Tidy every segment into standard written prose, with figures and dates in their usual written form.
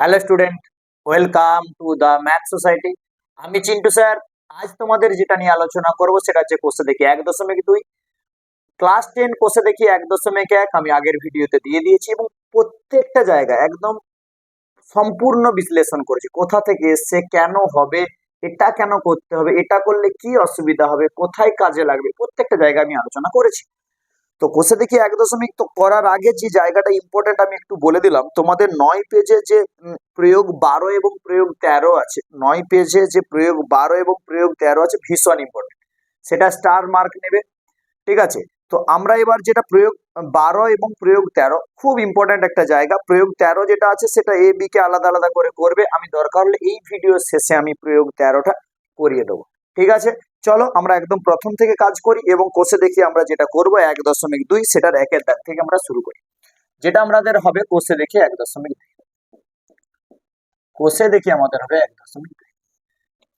Hello student, welcome to the math society. আমি Chintu sir. আজ তোমাদের যেটা নিয়ে আলোচনা করব সেটা হচ্ছে কোষে দেখি 1.2 ক্লাস 10 কোষে দেখি 1.1। আমি আগের ভিডিওতে দিয়ে দিয়েছি এবং প্রত্যেকটা জায়গায় একদম সম্পূর্ণ বিশ্লেষণ করেছি, কোথা থেকে এসছে, কেন হবে, এটা কেন করতে হবে, এটা করলে কি অসুবিধা হবে, কোথায় কাজে লাগবে, প্রত্যেকটা জায়গায় আমি আলোচনা করেছি। তো কোষে দেখি 1.2 তো করার আগে যে জায়গাটা ইম্পর্টেন্ট আমি একটু বলে দিলাম তোমাদের। 9 পেজে যে প্রয়োগ 12 এবং প্রয়োগ 13 আছে, 9 পেজে যে প্রয়োগ 12 এবং প্রয়োগ 13 আছে ভীষণ ইম্পর্টেন্ট, সেটা স্টার মার্ক নেবে। ঠিক আছে, তো আমরা এবার যেটা প্রয়োগ 12 এবং প্রয়োগ 13 খুব ইম্পর্টেন্ট একটা জায়গা। প্রয়োগ 13 যেটা আছে সেটা এ বি কে আলাদা আলাদা করে করবে, আমি দরকার হলে এই ভিডিওর শেষে আমি প্রয়োগ 13টা করিয়ে দেবো। ঠিক আছে, চলো আমরা একদম প্রথম থেকে কাজ করি এবং কোষে দেখি আমরা যেটা করব 1.2 সেটার একের দাগ থেকে আমরা শুরু করি। যেটা আমাদের হবে কোষে দেখি 1.2, কোষে দেখি আমাদের হবে 1.2।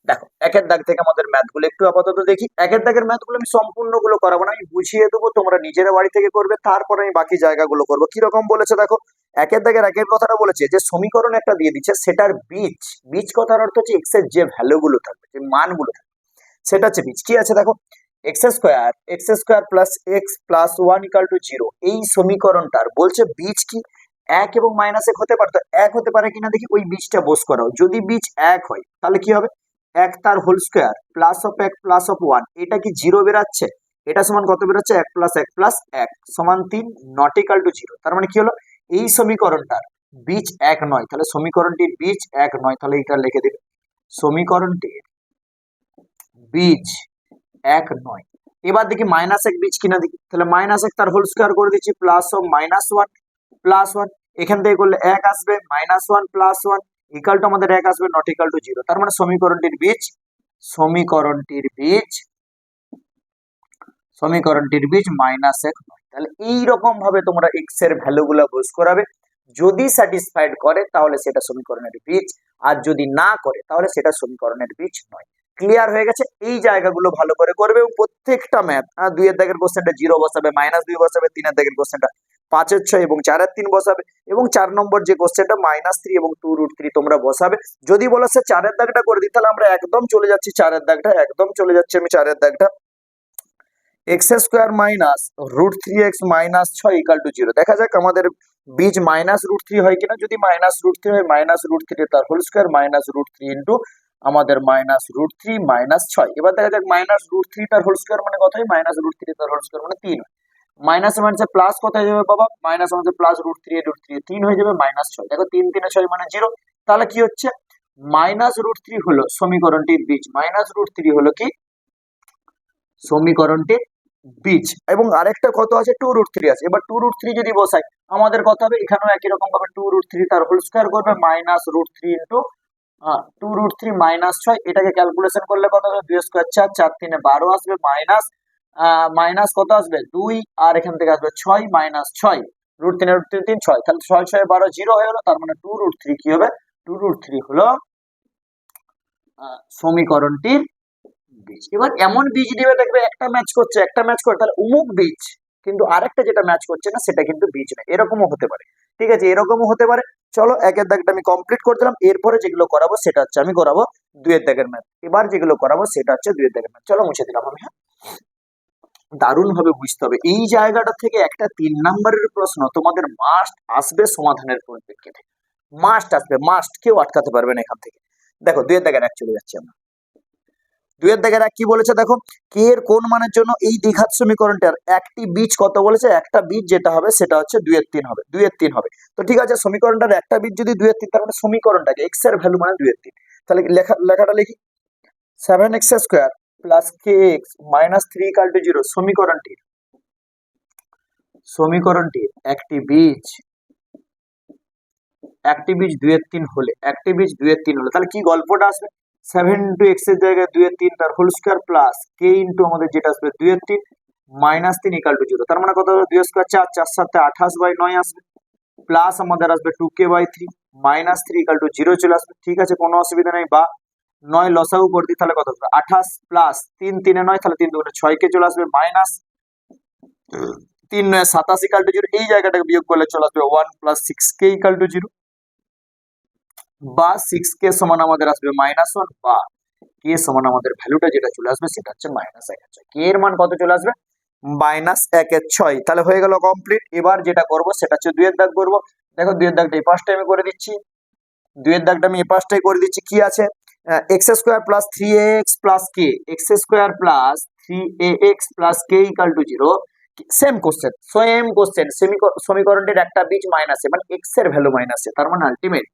দেখো একের দাগ থেকে আমাদের ম্যাথ গুলো একটু আপাতত দেখি। একের দাগের ম্যাথ গুলো আমি সম্পূর্ণ গুলো করাবো না, আমি বুঝিয়ে দেবো, তোমরা নিজেরা বাড়ি থেকে করবে, তারপরে আমি বাকি জায়গাগুলো করবো। কিরকম বলেছে দেখো, একের দাগের একের কথাটা বলেছে যে সমীকরণ একটা দিয়ে দিচ্ছে, সেটার বীজ, বীজ কথার অর্থ হচ্ছে এক্স এর যে ভ্যালু গুলো থাকবে, যে মানগুলো থাকবে, সেটা হচ্ছে বীজ। কি আছে দেখো, x square plus x plus 1 = 0, এই সমীকরণটার বলছে বীজ কি 1 এবং -1 হতে পারে। তো 1 হতে পারে কিনা দেখি, ওই বীজটা বোস করাও। যদি বীজ 1 হয় তাহলে কি হবে, 1 তার whole square plus of 1 plus of 1, এটা কি 0 বেরাচ্ছে? এটা সমান কত বেরোচ্ছে, 1 প্লাস 1 প্লাস 1 সমান 3, = 0। তার মানে কি হলো, এই সমীকরণটার বীজ 1 নয়, তাহলে সমীকরণটির বীজ 1 নয়, তাহলে এটা লিখে দেবে সমীকরণটির বীজ 1 নয়। এবার দেখি -1 বীজ কিনা দেখি, তাহলে -1 তার হোল স্কোয়ার করে দিচ্ছি প্লাস অফ -1 প্লাস 1, এখান থেকে করলে 1 আসবে, -1 প্লাস 1 = আমাদের 1 আসবে, =0। তার মানে সমীকরণটির বীজ, সমীকরণটির বীজ সমীকরণটির বীজ -1 নয়। তাহলে এইরকম ভাবে তোমরা এক্স এর ভ্যালু গুলা বোঝ করাবে। যদি স্যাটিসফাইড করে তাহলে সেটা সমীকরণের বীজ, আর যদি না করে তাহলে সেটা সমীকরণের বীজ নয়। ক্লিয়ার হয়ে গেছে? এই জায়গাগুলো ভালো করে করবে এবং প্রত্যেকটা ম্যাথ, 2 এর দাগের কোশ্চেনটা 0 বসাবে, -2 বসাবে, 3 এর দাগের কোশ্চেনটা 5 এর 6 এবং 4 এর 3 বসাবে, এবং 4 নম্বর যে কোশ্চেনটা -3 এবং 2√3 তোমরা বসাবে। যদি বলো সে 4 এর দাগটা করে দিই, তাহলে আমরা একদম চলে যাচ্ছি 4 এর দাগটা, একদম চলে যাচ্ছি আমি 4 এর দাগটা। x² minus √3x minus 6 = 0। দেখা যাক আমাদের বীজ -√3 হয় কিনা। যদি -√3 হয়, -√3 তার হোল স্কোয়ার -√3 ইন্টু আমাদের -√3 -6। এবার দেখা যাক -√3 তার হোল স্কোয়ার মানে কত হয়, -√3 তার হোল স্কোয়ার মানে 3 হয়। মাইনাস মাইনাসে প্লাস কত হয়ে যাবে বাবা, মাইনাস মাইনাসে প্লাস √3 3 হয়ে যাবে -6। দেখো 3 3 6 মানে 0। তাহলে কি হচ্ছে, -√3 হলো সমীকরণটির বীজ, -√3 হলো কি সমীকরণটির বীজ। এবং আরেকটা কত আছে, 2√3 আছে। এবার 2√3 যদি বসাই, আমাদের কত হবে, এখানেও একই রকম ভাবে 2√3 তার হোল স্কোয়ার করবে -√3 ইন্টু 2√3 -6। এটাকে ক্যালকুলেশন করলে কত হবে, 2 স্কোয়ার 4, 4 3 12 আসবে, মাইনাস মাইনাস কত আসবে 2, আর এখান থেকে আসবে 6 -6, √3 3 6, তাহলে 6 6 12 0 হয়ে গেলো। তার মানে 2√3 কি হবে, 2√3 হলো সমীকরণটির বীজ। এবার এমন বীজ দিবে, দেখবে একটা ম্যাচ করছে, একটা ম্যাচ করে, তাহলে অমুক বীজ, কিন্তু আরেকটা যেটা ম্যাচ করছে না সেটা কিন্তু বীজ না, এরকমও হতে পারে। ঠিক আছে, এরকমও হতে পারে। চলো একের দাগটা আমি কমপ্লিট করে দিলাম। এরপরে যেগুলো করাবো সেটা হচ্ছে আমি করাবো 2 এর দাগের ম্যাথ। এবার যেগুলো করাবো সেটা হচ্ছে 2 এর দাগের ম্যাথ। চলো মুছে দিলাম আমি। হ্যাঁ, দারুণ ভাবে বুঝতে হবে এই জায়গাটা থেকে। একটা 3 নম্বরের প্রশ্ন তোমাদের মাস্ট আসবে সমাধানের পরিপ্রেক্ষিতে, মাস্ট আসবে, মাস্ট, কেউ আটকাতে পারবে না এখান থেকে। দেখো 2 এর দাগের এক চলে যাচ্ছে আমরা। 2 এর দাগের এক কি বলেছে দেখো, কে এর কোন মানের জন্য এই দ্বিঘাত সমীকরণটার একটি বীজ কত বলেছে, একটা বীজ যেটা হবে সেটা হচ্ছে 2 এর 3 হবে, 2 এর 3 হবে। তো ঠিক আছে, সমীকরণটার একটা বীজ যদি 2 এর 3, তার মানে সমীকরণটাকে x এর ভ্যালু মানে 2 এর 3। তাহলে লেখাটা লিখি, 7x² প্লাস kx মাইনাস 3 = 0 সমীকরণটির একটি বীজ 2 এর 3 হলে, একটি বীজ 2 এর 3 হলে, তাহলে কি গল্পটা আসবে, 7 ইন্টু এক্স এর জায়গায় 2 এর 3 তার হোল স্কোয়ার প্লাস কে ইন্টু আমাদের যেটা আসবে 2 এর 3 -3 = 0। তার মানে কত হবে, 2 স্কোয়ার 4, 4 7 28/9 আসবে, প্লাস আমাদের আসবে 2k/3 -3 = 0 চলে আসবে। ঠিক আছে, কোনো অসুবিধা নেই। বা 9 লসাগু করে দিই, তাহলে কত হবে, 28 প্লাস 3 3 9, তাহলে 3 2 6 কে চলে আসবে, মাইনাস 3 9 87 = 0। এই জায়গাটাকে বিয়োগ করলে চলে আসবে 1 + 6k = 0। বা 6k সমান আমাদের আসবে -1 বা k সমান আমাদের ভ্যালুটা যেটা চলে আসবে সেটা হচ্ছে -1/6। k এর মান কত চলে আসবে? -1/6। তাহলে হয়ে গেল কমপ্লিট। এবার যেটা করব সেটা হচ্ছে দুইয়ের দাগ করব। দেখো দুইয়ের দাগটা এই পাশটা আমি করে দিচ্ছি, দুইয়ের দাগটা আমি এই পাশটাই করে দিচ্ছি। কি আছে? x² plus 3ax plus k, x² plus 3ax plus k equal to 0। Same question সমীকরণটির একটা বীজ মাইনাসে, মানে x এর ভ্যালু মাইনাসে, তার মানে আলটিমেট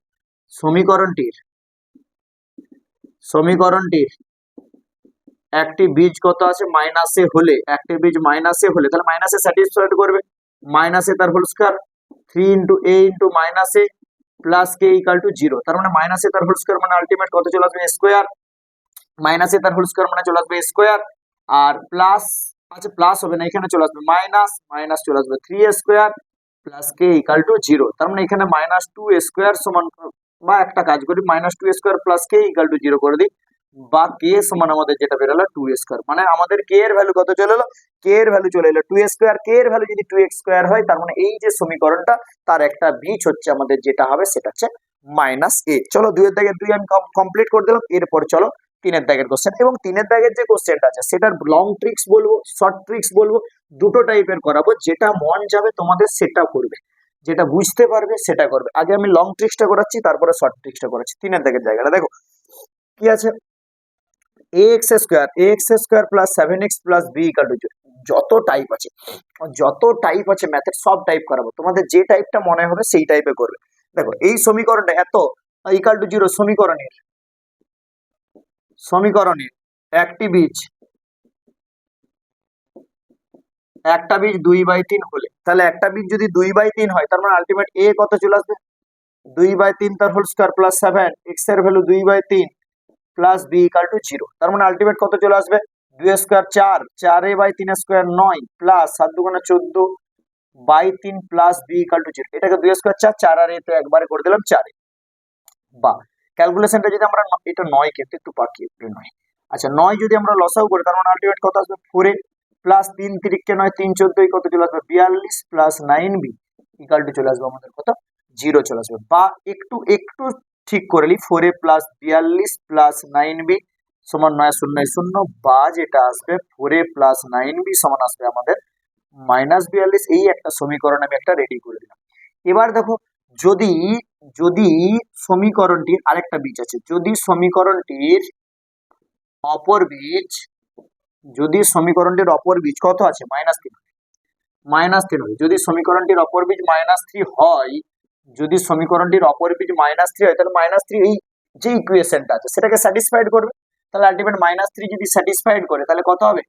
সমীকরণটির একটি বীজ কত আছে? মাইনাসে হলে, একটি বীজ মাইনাসে হলে তাহলে মাইনাসে স্যাটিসফাইড করবে, মাইনাসে তার whole square 3 into a into মাইনাসে প্লাস কে ইকাল টু 0। তার মানে মাইনাসে তার হোল স্কয়ার মানে আলটিমেট কত চলে আসবে? স্কয়ার। মাইনাসে তার হোল স্কয়ার মানে চলে আসবে স্কয়ার, আর প্লাস, আচ্ছা প্লাস হবে না, এখানে চলে আসবে মাইনাস, মাইনাস চলে আসবে 3a² প্লাস কে ইকাল টু 0। তার মানে এখানে -2a² সমান, বা একটা কাজ করি -2a² প্লাস কে ইকাল টু 0 করে দিই, বা কে সমান আমাদের যেটা বেরোলো 2a²। মানে আমাদের কে এর ভ্যালু কত চলে এলো? কে এর ভ্যালু চলে এলো 2a²। কে এর ভ্যালু যদি 2x² হয় তার মানে এই যে সমীকরণটা তার একটা বীজ হচ্ছে আমাদের যেটা হবে সেটা হচ্ছে -a। চলো দুইয়ের দাগের দুই আমি কমপ্লিট করে দিলাম। এরপর চলো তিনের দাগের কোশ্চেন। এবং তিনের দাগের যে কোশ্চেনটা আছে সেটার লং ট্রিক্স বলবো, শর্ট ট্রিক্স বলবো, দুটো টাইপের করাবো। যেটা মন যাবে তোমাদের সেটা করবে, যেটা বুঝতে পারবে সেটা করবে। আগে আমি লং ট্রিক্সটা করাচ্ছি, তারপরে শর্ট ট্রিক্সটা করাচ্ছি। তিনের দাগের জায়গাটা দেখো কি আছে? ax² plus 7x plus b equal to 0। যত টাইপ আছে ম্যাথের সব টাইপ করাবো, তোমাদের যে টাইপটা মনে হবে সেই টাইপে করবে। দেখো এই সমীকরণটা এত ইকাল টু 0 সমীকরণের একটি বীজ, একটা বীজ 2/3 হলে, তাহলে একটা বীজ যদি 2/3 হয় তার মানে আলটিমেট a কত চলে আসবে? 2/3 তার হোল স্কয়ার প্লাস 7, x এর value 2/3 plus b equal to 0। তার মানে আলটিমেট কত চলে আসবে? 2² 4, 4a/3² 9 প্লাস 7 দুগুণে 14/3 প্লাস b ইকাল টু 0। এটাকে 2² 4, 4 আর a তো একবারে করে দিলাম 4। বা ক্যালকুলেশনটা যদি আমরা এটা 9 কিন্তু একটু বাকি, একটু 9, আচ্ছা 9 যদি আমরা লসাগু করি তার মানে আলটিমেট কত আসবে? 4a প্লাস 3 3 9 3 14 কত চলে আসবে? 42 প্লাস 9b ইকাল টু চলে আসবে আমাদের কত? 0 চলে আসবে। বা একটু একটু ঠিক করে নি, 4a প্লাস 42 প্লাস 9b সমান 9 0 0, বা যেটা আসবে 4a প্লাস 9b সমান আসবে আমাদের -42। এই একটা সমীকরণ আমি একটা রেডি করে দিলাম। এবার দেখো যদি যদি সমীকরণটির আরেকটা বীজ আছে, যদি সমীকরণটির অপর বীজ, যদি সমীকরণটির অপর বীজ কত আছে? -3 হয়। যদি সমীকরণটির অপর বীজ -3 হয়, যদি সমীকরণটির অপর বীজ -3 হয় তাহলে -3 এই যে ইকুয়েশনটা আছে সেটাকে স্যাটিসফাইড করবে। তাহলে আলটিমেট -3 যদি স্যাটিসফাইড করে তাহলে কত হবে?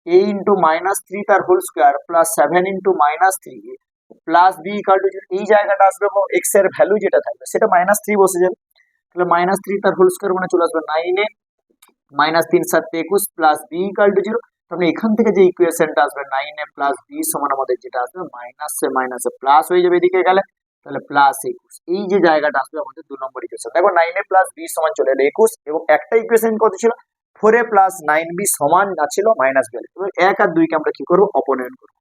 a ইন্টু -3 তার whole square plus 7 into -3 plus b equal to 0। এই জায়গাটা আসবে x এর ভ্যালু যেটা থাকবে সেটা -3 বসে যাবে। তাহলে -3 তার হোল স্কয়ার মানে চলে আসবে 9a, -3 7 21 plus b equal to 0। তাহলে এখান থেকে যে ইকুয়েশনটা আসবে 9a প্লাস b সমান আমাদের যেটা আসবে মাইনাসে মাইনাসে প্লাস হয়ে যাবে এদিকে গেলে, তাহলে প্লাস 21। এই যে জায়গাটা আসবে আমাদের 2 নম্বর ইকুয়েশন। দেখো 9a প্লাস b সমান চলে এলো 21, এবং একটা ইকুয়েশন কত ছিল? 4a প্লাস 9b সমান ছিল -42। এবার 1 আর 2 কে আমরা কি করব? অপনয়ন করব।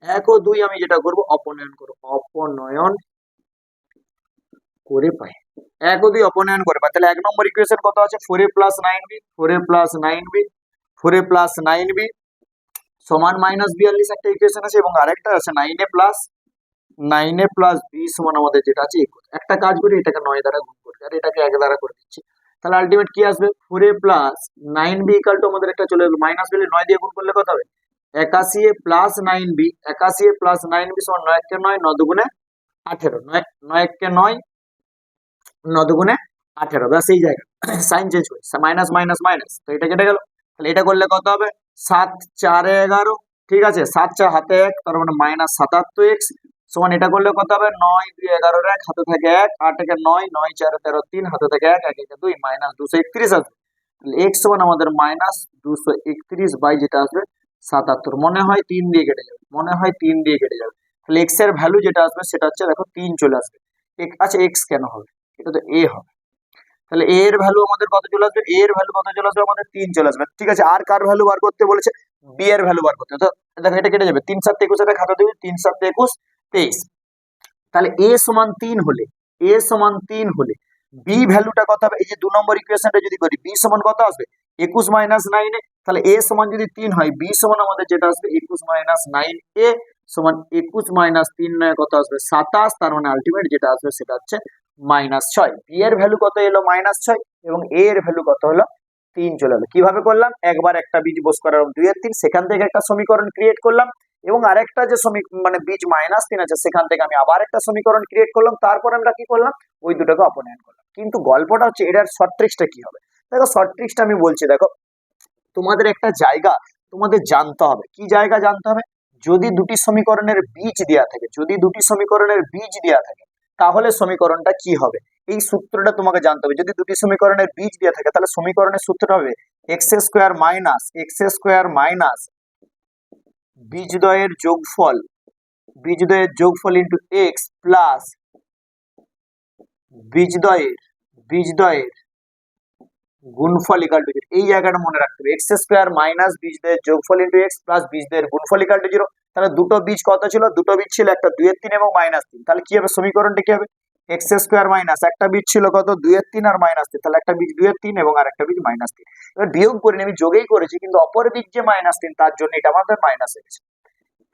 1 ও 2 আমি যেটা করব অপনয়ন করব, অপনয়ন করে পাই। 1 ও 2 অপনয়ন করে পাই। তাহলে 1 নম্বর ইকুয়েশন কত আছে? 4a plus 9b, 4a plus 9b, 4a plus 9b সমান -42 একটা ইকুয়েশন আছে, এবং আরেকটা আছে 9a প্লাস b সমান আমাদের যেটা আছে 21। একটা কাজ করি, এটাকে 9 দ্বারা গুণ করি আর এটাকে 1 দ্বারা করে দিচ্ছি। তাহলে আলটিমেট কি আসবে? 4a plus 9b equal to আমাদের একটা চলে আসবে মাইনাস ভ্যালু 9 দিয়ে গুণ করলে কত হবে? 81a plus 9b, 81a plus 9b সমান 9 কে 9, 9 দুগুণে 18, 9 কে 9, 9 দুগুণে 18। ব্যাস এই জায়গা সাইন চেঞ্জ করে মাইনাস মাইনাস মাইনাস, তো এটা কেটে গেল। তাহলে এটা করলে কত হবে? 7 4 11, ঠিক আছে, 7 4 হাতে 1, তার মানে -77x সমান এটা করলে কত হবে? 9 2 11 1 হাতে থাকে 1, 8 একে 9, 9 4 13 3 হাতে থাকে 1, 1 একে 2, -231 আসবে। তাহলে x সমান আমাদের -231 বাই যেটা আসবে 77। মনে হয় 3 দিয়ে কেটে যাবে, মনে হয় 3 দিয়ে কেটে যাবে। তাহলে x এর ভ্যালু যেটা আসবে সেটা হচ্ছে দেখো 3 চলে আসবে। আচ্ছা x কেন হবে? এটা তো a হবে। তাহলে a এর ভ্যালু আমাদের কত চলে আসবে? a এর ভ্যালু কত চলে আসবে? আমাদের 3 চলে আসবে। ঠিক আছে, আর কার ভ্যালু বার করতে বলেছে? b এর ভ্যালু বার করতে। তো দেখো এটা কেটে যাবে, 3 7 21 এটা খাতা দিবি, 3 7 21 23। তাহলে a সমান 3 হলে এ সমান 3 হলে বি ভ্যালুটা কত হবে? এই যে 2 নম্বর ইকুয়েশনটা যদি করি, বি সমান কত আসবে? 21 মাইনাস 9 এ। তাহলে এ সমান যদি 3 হয়, বি সমান আমাদের যেটা আসবে 21 মাইনাস 9 এ সমান 21 মাইনাস 3 নয় কত আসবে? 27। তার মানে আলটিমেট যেটা আসবে সেটা হচ্ছে -6। বি এর ভ্যালু কত এলো? -6, এবং এ এর ভ্যালু কত হলো? 3 চলে এলো। কিভাবে করলাম? একবার একটা বীজ বস করার 2 এর 3, সেখান থেকে একটা সমীকরণ ক্রিয়েট করলাম, এবং আরেকটা যে মানে বীজ -3 আছে সেখান থেকে আমি আবার একটা সমীকরণ ক্রিয়েট করলাম, তারপর আমরা কি করলাম? ওই দুটোকে অপনয়ন করলাম। কিন্তু গল্পটা হচ্ছে এটার শর্ট ট্রিক্সটা কি হবে? দেখো শর্ট ট্রিক্সটা আমি বলছি, দেখো তোমাদের একটা জায়গা তোমাদের জানতে হবে। কি জায়গা জানতে হবে? যদি দুটি সমীকরণের বীজ দেওয়া থাকে, যদি দুটি সমীকরণের বীজ দেওয়া থাকে, তাহলে সমীকরণটা কি হবে? এই সূত্রটা তোমাকে জানতে হবে। যদি দুটি সমীকরণের বীজ দেওয়া থাকে তাহলে সমীকরণের সূত্রটা হবে x² মাইনাস বীজদ্বয়ের যোগফল ইন্টু এক্স প্লাস বীজদ্বয়ের গুণফল ইকাল টু 0। এই জায়গাটা মনে রাখতে হবে, x² মাইনাস বীজদ্বয়ের যোগফল ইন্টু এক্স প্লাস বীজদ্বয়ের গুণফল ইকাল টু 0। তাহলে দুটো বীজ কত ছিল? দুটো বীজ ছিল একটা 2 এর 3 এবং -3। তাহলে কি হবে সমীকরণটা? কি হবে? x² মাইনাস একটা বীজ ছিল কত? 2 এর 3 আর -3। তাহলে একটা বীজ 2 এর 3 এবং আরেকটা বীজ -3। এবার বিয়োগ করিনি, আমি যোগেই করেছি, কিন্তু অপর বীজ যে -3 তার জন্য এটা আমাদের মাইনাস হয়ে গেছে।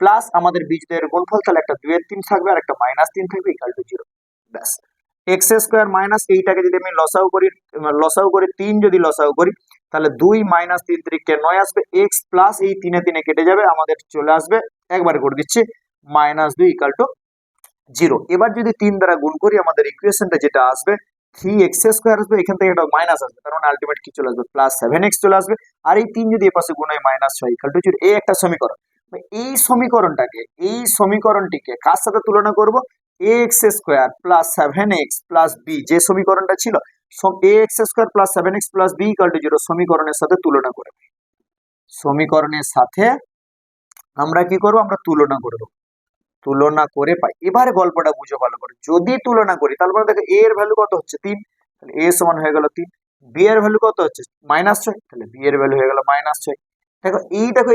প্লাস আমাদের বীজদ্বয়ের গুণফল, তাহলে একটা 2 এর 3 থাকবে আর একটা -3 থাকবে ইকাল টু 0। ব্যাস। x² মাইনাস এইটাকে যদি আমি লসাগু করি 3 যদি লসাগু করি, তাহলে 2 - 3 3 কে 9 আসবে, x প্লাস এই 3 এ 3 কেটে যাবে, আমাদের চলে আসবে, একবার করে দিচ্ছি, -2 ইকাল টু 0। এবার যদি 3 দ্বারা গুণ করি আমাদের ইকুয়েশনটা যেটা আসবে 3x² আসবে, এখান থেকে একটা মাইনাস আসবে, কারণ আলটিমেট কি চলে আসবে? +7x চলে আসবে। আর এই 3 যদি এপাশে গুণ হয় -6 ইকাল টু 0। এই একটা সমীকরণ। এই সমীকরণটিকে কার সাথে তুলনা করব? ax² plus 7x plus B, যে সমীকরণটা ছিল ax² plus 7x plus b equal to 0 সমীকরণের সাথে তুলনা করে, সমীকরণের সাথে আমরা কি করব? আমরা তুলনা করব, তুলনা করে পাই। এবারে গল্পটা বুঝো ভালো করে। যদি তুলনা করি তাহলে দেখো a এর ভ্যালু কত হচ্ছে? 3, তাহলে a সমান হয়ে গেল 3। b এর ভ্যালু কত হচ্ছে? -6, তাহলে b এর ভ্যালু হয়ে গেল -6। দেখো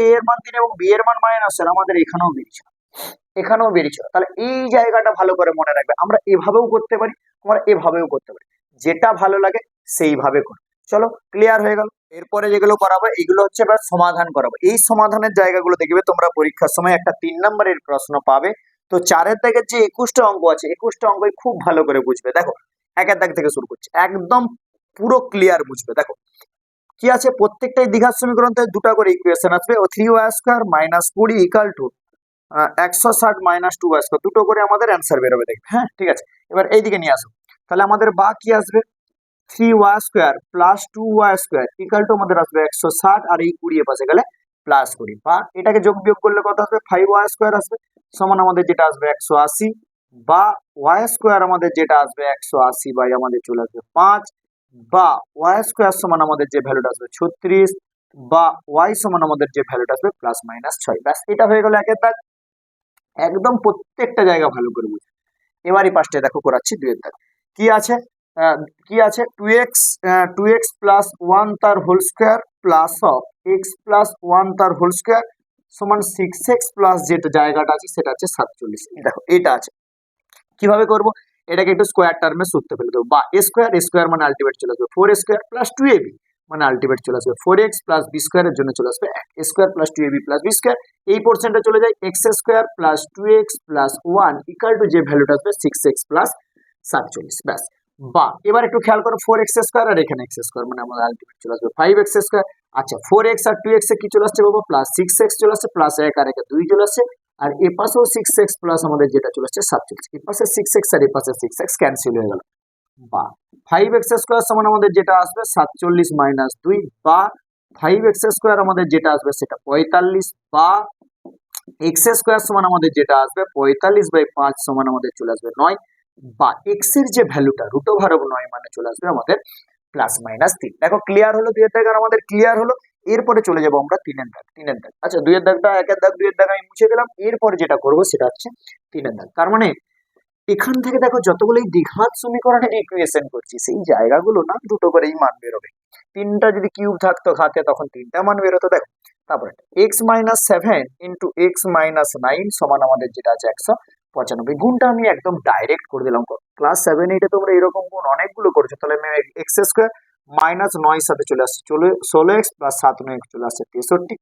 a এর মান 3 এবং b এর মান -6, আমাদের এখানেও বেরিয়েছিল। তাহলে এই জায়গাটা ভালো করে মনে রাখবে। আমরা এভাবেও করতে পারি, আমরা এভাবেও করতে পারি, যেটা ভালো লাগে সেইভাবে করো। চলো, ক্লিয়ার হয়ে গেল। এরপরে যেগুলো করাবো এগুলো হচ্ছে এবার সমাধান করাবো। এই সমাধানের জায়গাগুলো দেখবে তোমরা পরীক্ষার সময় একটা 3 নম্বরের প্রশ্ন পাবে। তো 4 দাগের যে 21টা অঙ্ক আছে, 21টা অঙ্কই খুব ভালো করে বুঝবে। দেখো 1 দাগ থেকে শুরু করছি, একদম পুরো ক্লিয়ার বুঝবে। দেখো কি আছে? প্রত্যেকটাই দ্বিঘাত সমীকরণ থেকে দুটা করে ইকুয়েশন আসবে। ও 3y² - 20 ইকাল টু 160 - 2y², দুটো করে আমাদের অ্যান্সার বেরোবে, দেখবে। হ্যাঁ, ঠিক আছে। এবার এইদিকে নিয়ে আসো, তাহলে আমাদের বা কি আসবে? 3y² plus 2y² equal to আমাদের আসবে 160, আর এই 20 পাশে গেলে +20, বা এটাকে যোগ বিয়োগ করলে কত আসবে? 5y² আসবে, সমান আমাদের যেটা আসবে 180, বা y² আমাদের যেটা আসবে 180 বাই আমাদের চলে আসবে 5, বা y² সমান আমাদের যে ভ্যালুটা আসবে 36, বা y সমান আমাদের যে ভ্যালুটা আসবে +-6। ব্যাস, এটা হয়ে গেল একের দাগ। একদম প্রত্যেকটা জায়গা ভালো করে বুঝবে। এবারই পাশটা দেখো করাচ্ছি 2 এর দাগ। কি আছে 2x প্লাস 1 তার whole square plus of x plus 1 তার হোল স্কয়ার সমান 6x প্লাস যেটা জায়গাটা আছে সেটা হচ্ছে 47। দেখো এটা আছে, কিভাবে করব? এটাকে একটু স্কয়ার টার্মে সূত্রে ফেলে দেবো। বা স্কয়ার মানে আলটিমেট চলে আসবে 4a² প্লাস 2ab, মানে আলটিমেট চলে আসবে 4x প্লাস b স্কয়ারের জন্য চলে আসবে a square plus 2ab plus b square. এই পোর্শনটা চলে যায় x² plus 2x plus 1 equal to যে ভ্যালুটা আসবে 6x প্লাস 47। ব্যাস। বা এবার একটু খেয়াল করো, 4x² আর এখানে x² মানে আমাদের আলটিমেট চলে আসবে 5x²। আচ্ছা, 4x আর 2x এ কি চলে আসছে বাবা? প্লাস 6x চলে আসছে, প্লাস 1 আর 1 2 চলে আসছে, আর এ পাশেও 6x প্লাস আমাদের যেটা চলে আসছে 47। এ পাশে 6x আর এ পাশে 6x ক্যান্সেল হয়ে গেল। বা 5x² সমান আমাদের যেটা আসবে 47 মাইনাস 2, বা 5x² আমাদের যেটা আসবে সেটা 45, বা x² সমান আমাদের যেটা আসবে 45 বাই 5 সমান আমাদের চলে আসবে 9, বা x এর যে ভ্যালুটা √9 মানে চলে আসবে আমাদের +-3। দেখো ক্লিয়ার হলো 2 এর দাগ, আর আমাদের ক্লিয়ার হলো। এরপরে চলে যাব আমরা 3 এর দাগ। আচ্ছা, 2 এর দাগটা 1 এর দাগ 2 এর দাগ আমি মুছে দিলাম। এরপরে যেটা করব সেটা হচ্ছে 3 এর দাগ। তার মানে এখান থেকে দেখো যতগুলোই দ্বিঘাত সমীকরণের ইকুয়েশন করছি সেই জায়গাগুলো না দুটো করেই মান বেরোবে। 3টা যদি কিউব থাকতো ঘাতে তখন 3টা মান বেরোতো। দেখো তারপরে x - 7 * x - 9 সমান আমাদের যেটা আছে 95। গুণটা আমি একদম ডাইরেক্ট করে দিলাম। ক্লাস 7-8 তোমরা এরকম গুণ অনেকগুলো করেছো। তাহলে আমি এক্স স্কোয়ার মাইনাস 9 সাথে চলে আসছে 16x প্লাস 7 9 চলে আসছে 63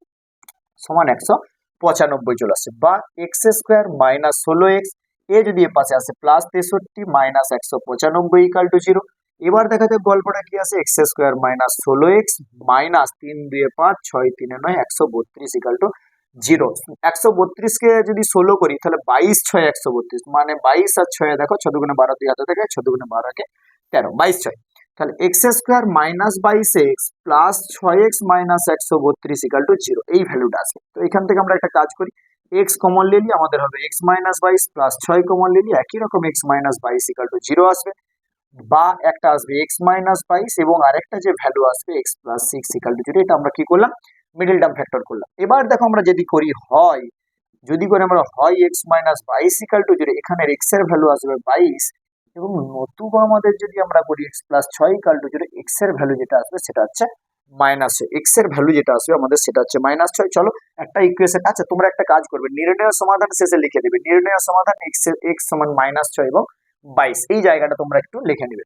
সমান 195 চলে আসছে। বা এক্স স্কোয়ার মাইনাস 16x এ যদি এ পাশে আসে প্লাস 63 মাইনাস 195 ইকাল টু 0। এবার দেখা যাক গল্পটা কি আছে, x square minus 16x minus 3 2 5 6 3 9 132 equal to 0। 132 কে যদি 16 করি তাহলে 22 6 132 মানে 22 আর 6 দেখো 6 দুগুণে 12 2 হাতে থেকে 6 দুগুণে 12 কে 13 22 6। তাহলে x square minus 22x plus 6x minus 132 equal to 0 এই ভ্যালুটা আছে। তো এখান থেকে আমরা একটা কাজ করি, x কমন নিলে আমাদের হবে x মাইনাস 22 প্লাস 6 কমন নিলে একই রকম x মাইনাস 22 ইকাল টু 0 আসবে। বা একটা আসবে x মাইনাস 22 এবং আরেকটা যে ভ্যালু আসবে x প্লাস 6 ইকাল টু 0। এটা আমরা কি করলাম, মিডল টার্ম ফ্যাক্টর করলাম। এবার দেখো আমরা যদি করি হয়, যদি করে আমরা হয় x মাইনাস 22 ইকাল টু 0, এখানে x এর ভ্যালু আসবে 22 এবং নতুবা আমাদের যদি আমরা করি x plus 6 equal to 0, x এর ভ্যালু যেটা আসবে সেটা হচ্ছে মাইনাস 6। x এর ভ্যালু যেটা আসবে আমাদের সেটা হচ্ছে মাইনাস 6। চলো একটা ইকুয়েশন, আচ্ছা তোমরা একটা কাজ করবে, নির্ণয় সমাধান শেষে লিখে দেবে নির্ণয় সমাধান x সমান মাইনাস 6 এবং 22 এই জায়গাটা তোমরা একটু লিখে নেবে।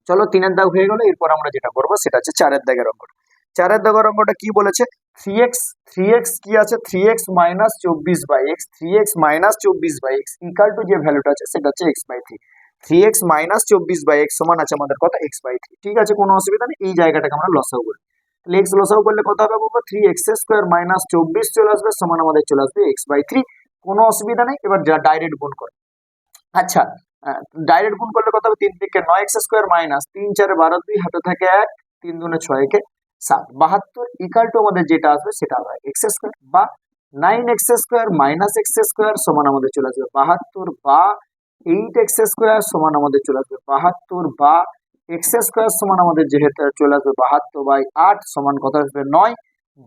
চলো 3-এর দাগ হয়ে গেল। এরপর আমরা যেটা করবো সেটা হচ্ছে 4-এর দাগের অঙ্কটা। 4-এর দাগের অঙ্কটা কি বলেছে, 3x কি আছে 3x minus 24/x 3x minus 24/x equal to যে ভ্যালুটা আছে সেটা হচ্ছে x/3। 3x মাইনাস 24/x সমান আছে আমাদের কত x/3। ঠিক আছে, কোনো অসুবিধা নেই। এই জায়গাটাকে আমরা লসাগু করি। তাহলে x লসাগু করলে কত হবে বাবা, 3x স্কোয়ার মাইনাস 24 চলে আসবে সমান আমাদের চলে আসবে x/3। কোনো অসুবিধা নেই। এবার যা ডাইরেক্ট গুণ করো। আচ্ছা ডাইরেক্ট গুণ করলে কত হবে, 3 থেকে 9x স্কোয়ার মাইনাস 3 4 12 2 হাতে থাকে 1 3 2 6 কে 7 72 ইকাল টু আমাদের যেটা আসবে সেটা হবে x স্কোয়ার। বা 9x square minus x square সমান আমাদের চলে আসবে 72। বা 8x স্কোয়ার সমান আমাদের চলে আসবে 72। বা x স্কোয়ার সমান আমাদের যেহেতু চলে আসবে 72/8 সমান কত আসবে 9।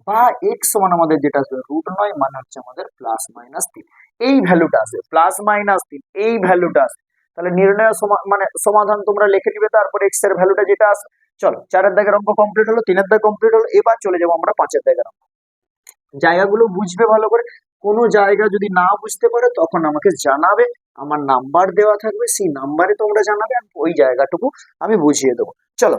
বা x সমান আমাদের যেটা আসবে √9 মানে হচ্ছে আমাদের প্লাস মাইনাস 3। এই ভ্যালুটা আসবে প্লাস মাইনাস 3, এই ভ্যালুটা আসবে। তাহলে নির্ণয় মানে সমাধান তোমরা লিখে নিবে, তারপর x এর ভ্যালুটা যেটা আসবে। চলো 4-এর দাগের অঙ্ক কমপ্লিট হলো, 3-এর দাগ কমপ্লিট হলো। এবার চলে যাবো আমরা 5-এর দাগের অঙ্ক। জায়গাগুলো বুঝবে ভালো করে, কোনো জায়গা যদি না বুঝতে পারো তখন আমাকে জানাবে, আমার নাম্বার দেওয়া থাকবে, সেই নাম্বারে তোমরা জানাবে, ওই জায়গাটুকু আমি বুঝিয়ে দেবো। চলো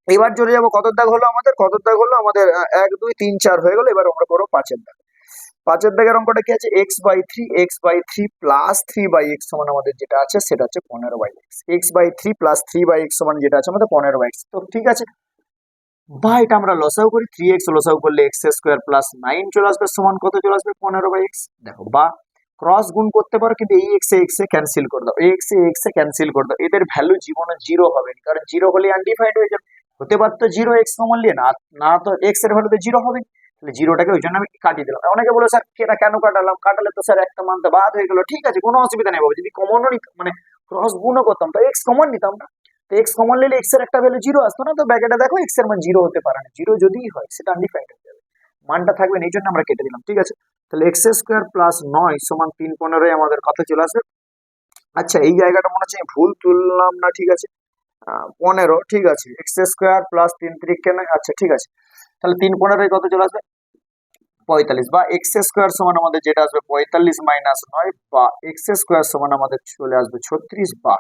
এবার চলে যাবো কত দাগ হলো আমাদের, কত দাগ হলো আমাদের 1 2 3 4 হয়ে গেল। এবার আমরা করবো 5-এর দাগ। 5-এর দাগের অঙ্কটা কি আছে, x/3 প্লাস 3/x সমান আমাদের যেটা আছে সেটা হচ্ছে 15/x। x/3 প্লাস 3/x সমান যেটা আছে আমাদের 15/x। তো ঠিক আছে, বা এটা আমরা লসাগু করি, 3x লসাগু করলে x স্কোয়ার প্লাস 9 চলে আসবে সমান কত চলে আসবে 15/x। দেখো বা ক্রস গুণ করতে পারো, কিন্তু এই x এ ক্যান্সেল করে দাও, এই x এ ক্যান্সেল করে দাও। এদের ভ্যালু জীবনে 0 হবে না, কারণ 0 হলে আনডিফাইন্ড হয়ে যাবে। হতে পারতো 0 x কমন নিয়ে, না তো x এর ভ্যালু তো 0 হবে। তাহলে 0টাকে ওই জন্য আমি কাটিয়ে দিলাম। অনেকে বলে স্যার এটা কেন কাটালাম, কাটালে তো স্যার একটা মান তো বাদ হয়ে গেল। ঠিক আছে, কোনো অসুবিধা নেই বাবা, যদি কমনও মানে ক্রস গুণও করতাম তো x কমন নিতাম না। তো x কমন নিলে x এর একটা ভ্যালু 0 আসতো না, তো ব্যাকেটে দেখো x এর মান 0 হতে পারে না। 0 যদিই হয় সেটা আনডিফাইন্ড হয়ে যাবে, মানটা থাকবে না, এই জন্য আমরা কেটে দিলাম। ঠিক আছে, তাহলে x স্কোয়ার প্লাস 9 সমান 3 15 আমাদের কত চলে আসবে। আচ্ছা এই জায়গাটা মনে হচ্ছে ভুল তুললাম না, ঠিক আছে 15, ঠিক আছে x স্কোয়ার প্লাস 3 3 কেন, আচ্ছা ঠিক আছে। তাহলে 3 15 কত চলে আসবে 45। বা x স্কোয়ার সমান আমাদের যেটা আসবে 45 মাইনাস 9। বা x স্কোয়ার সমান আমাদের চলে আসবে 36। বা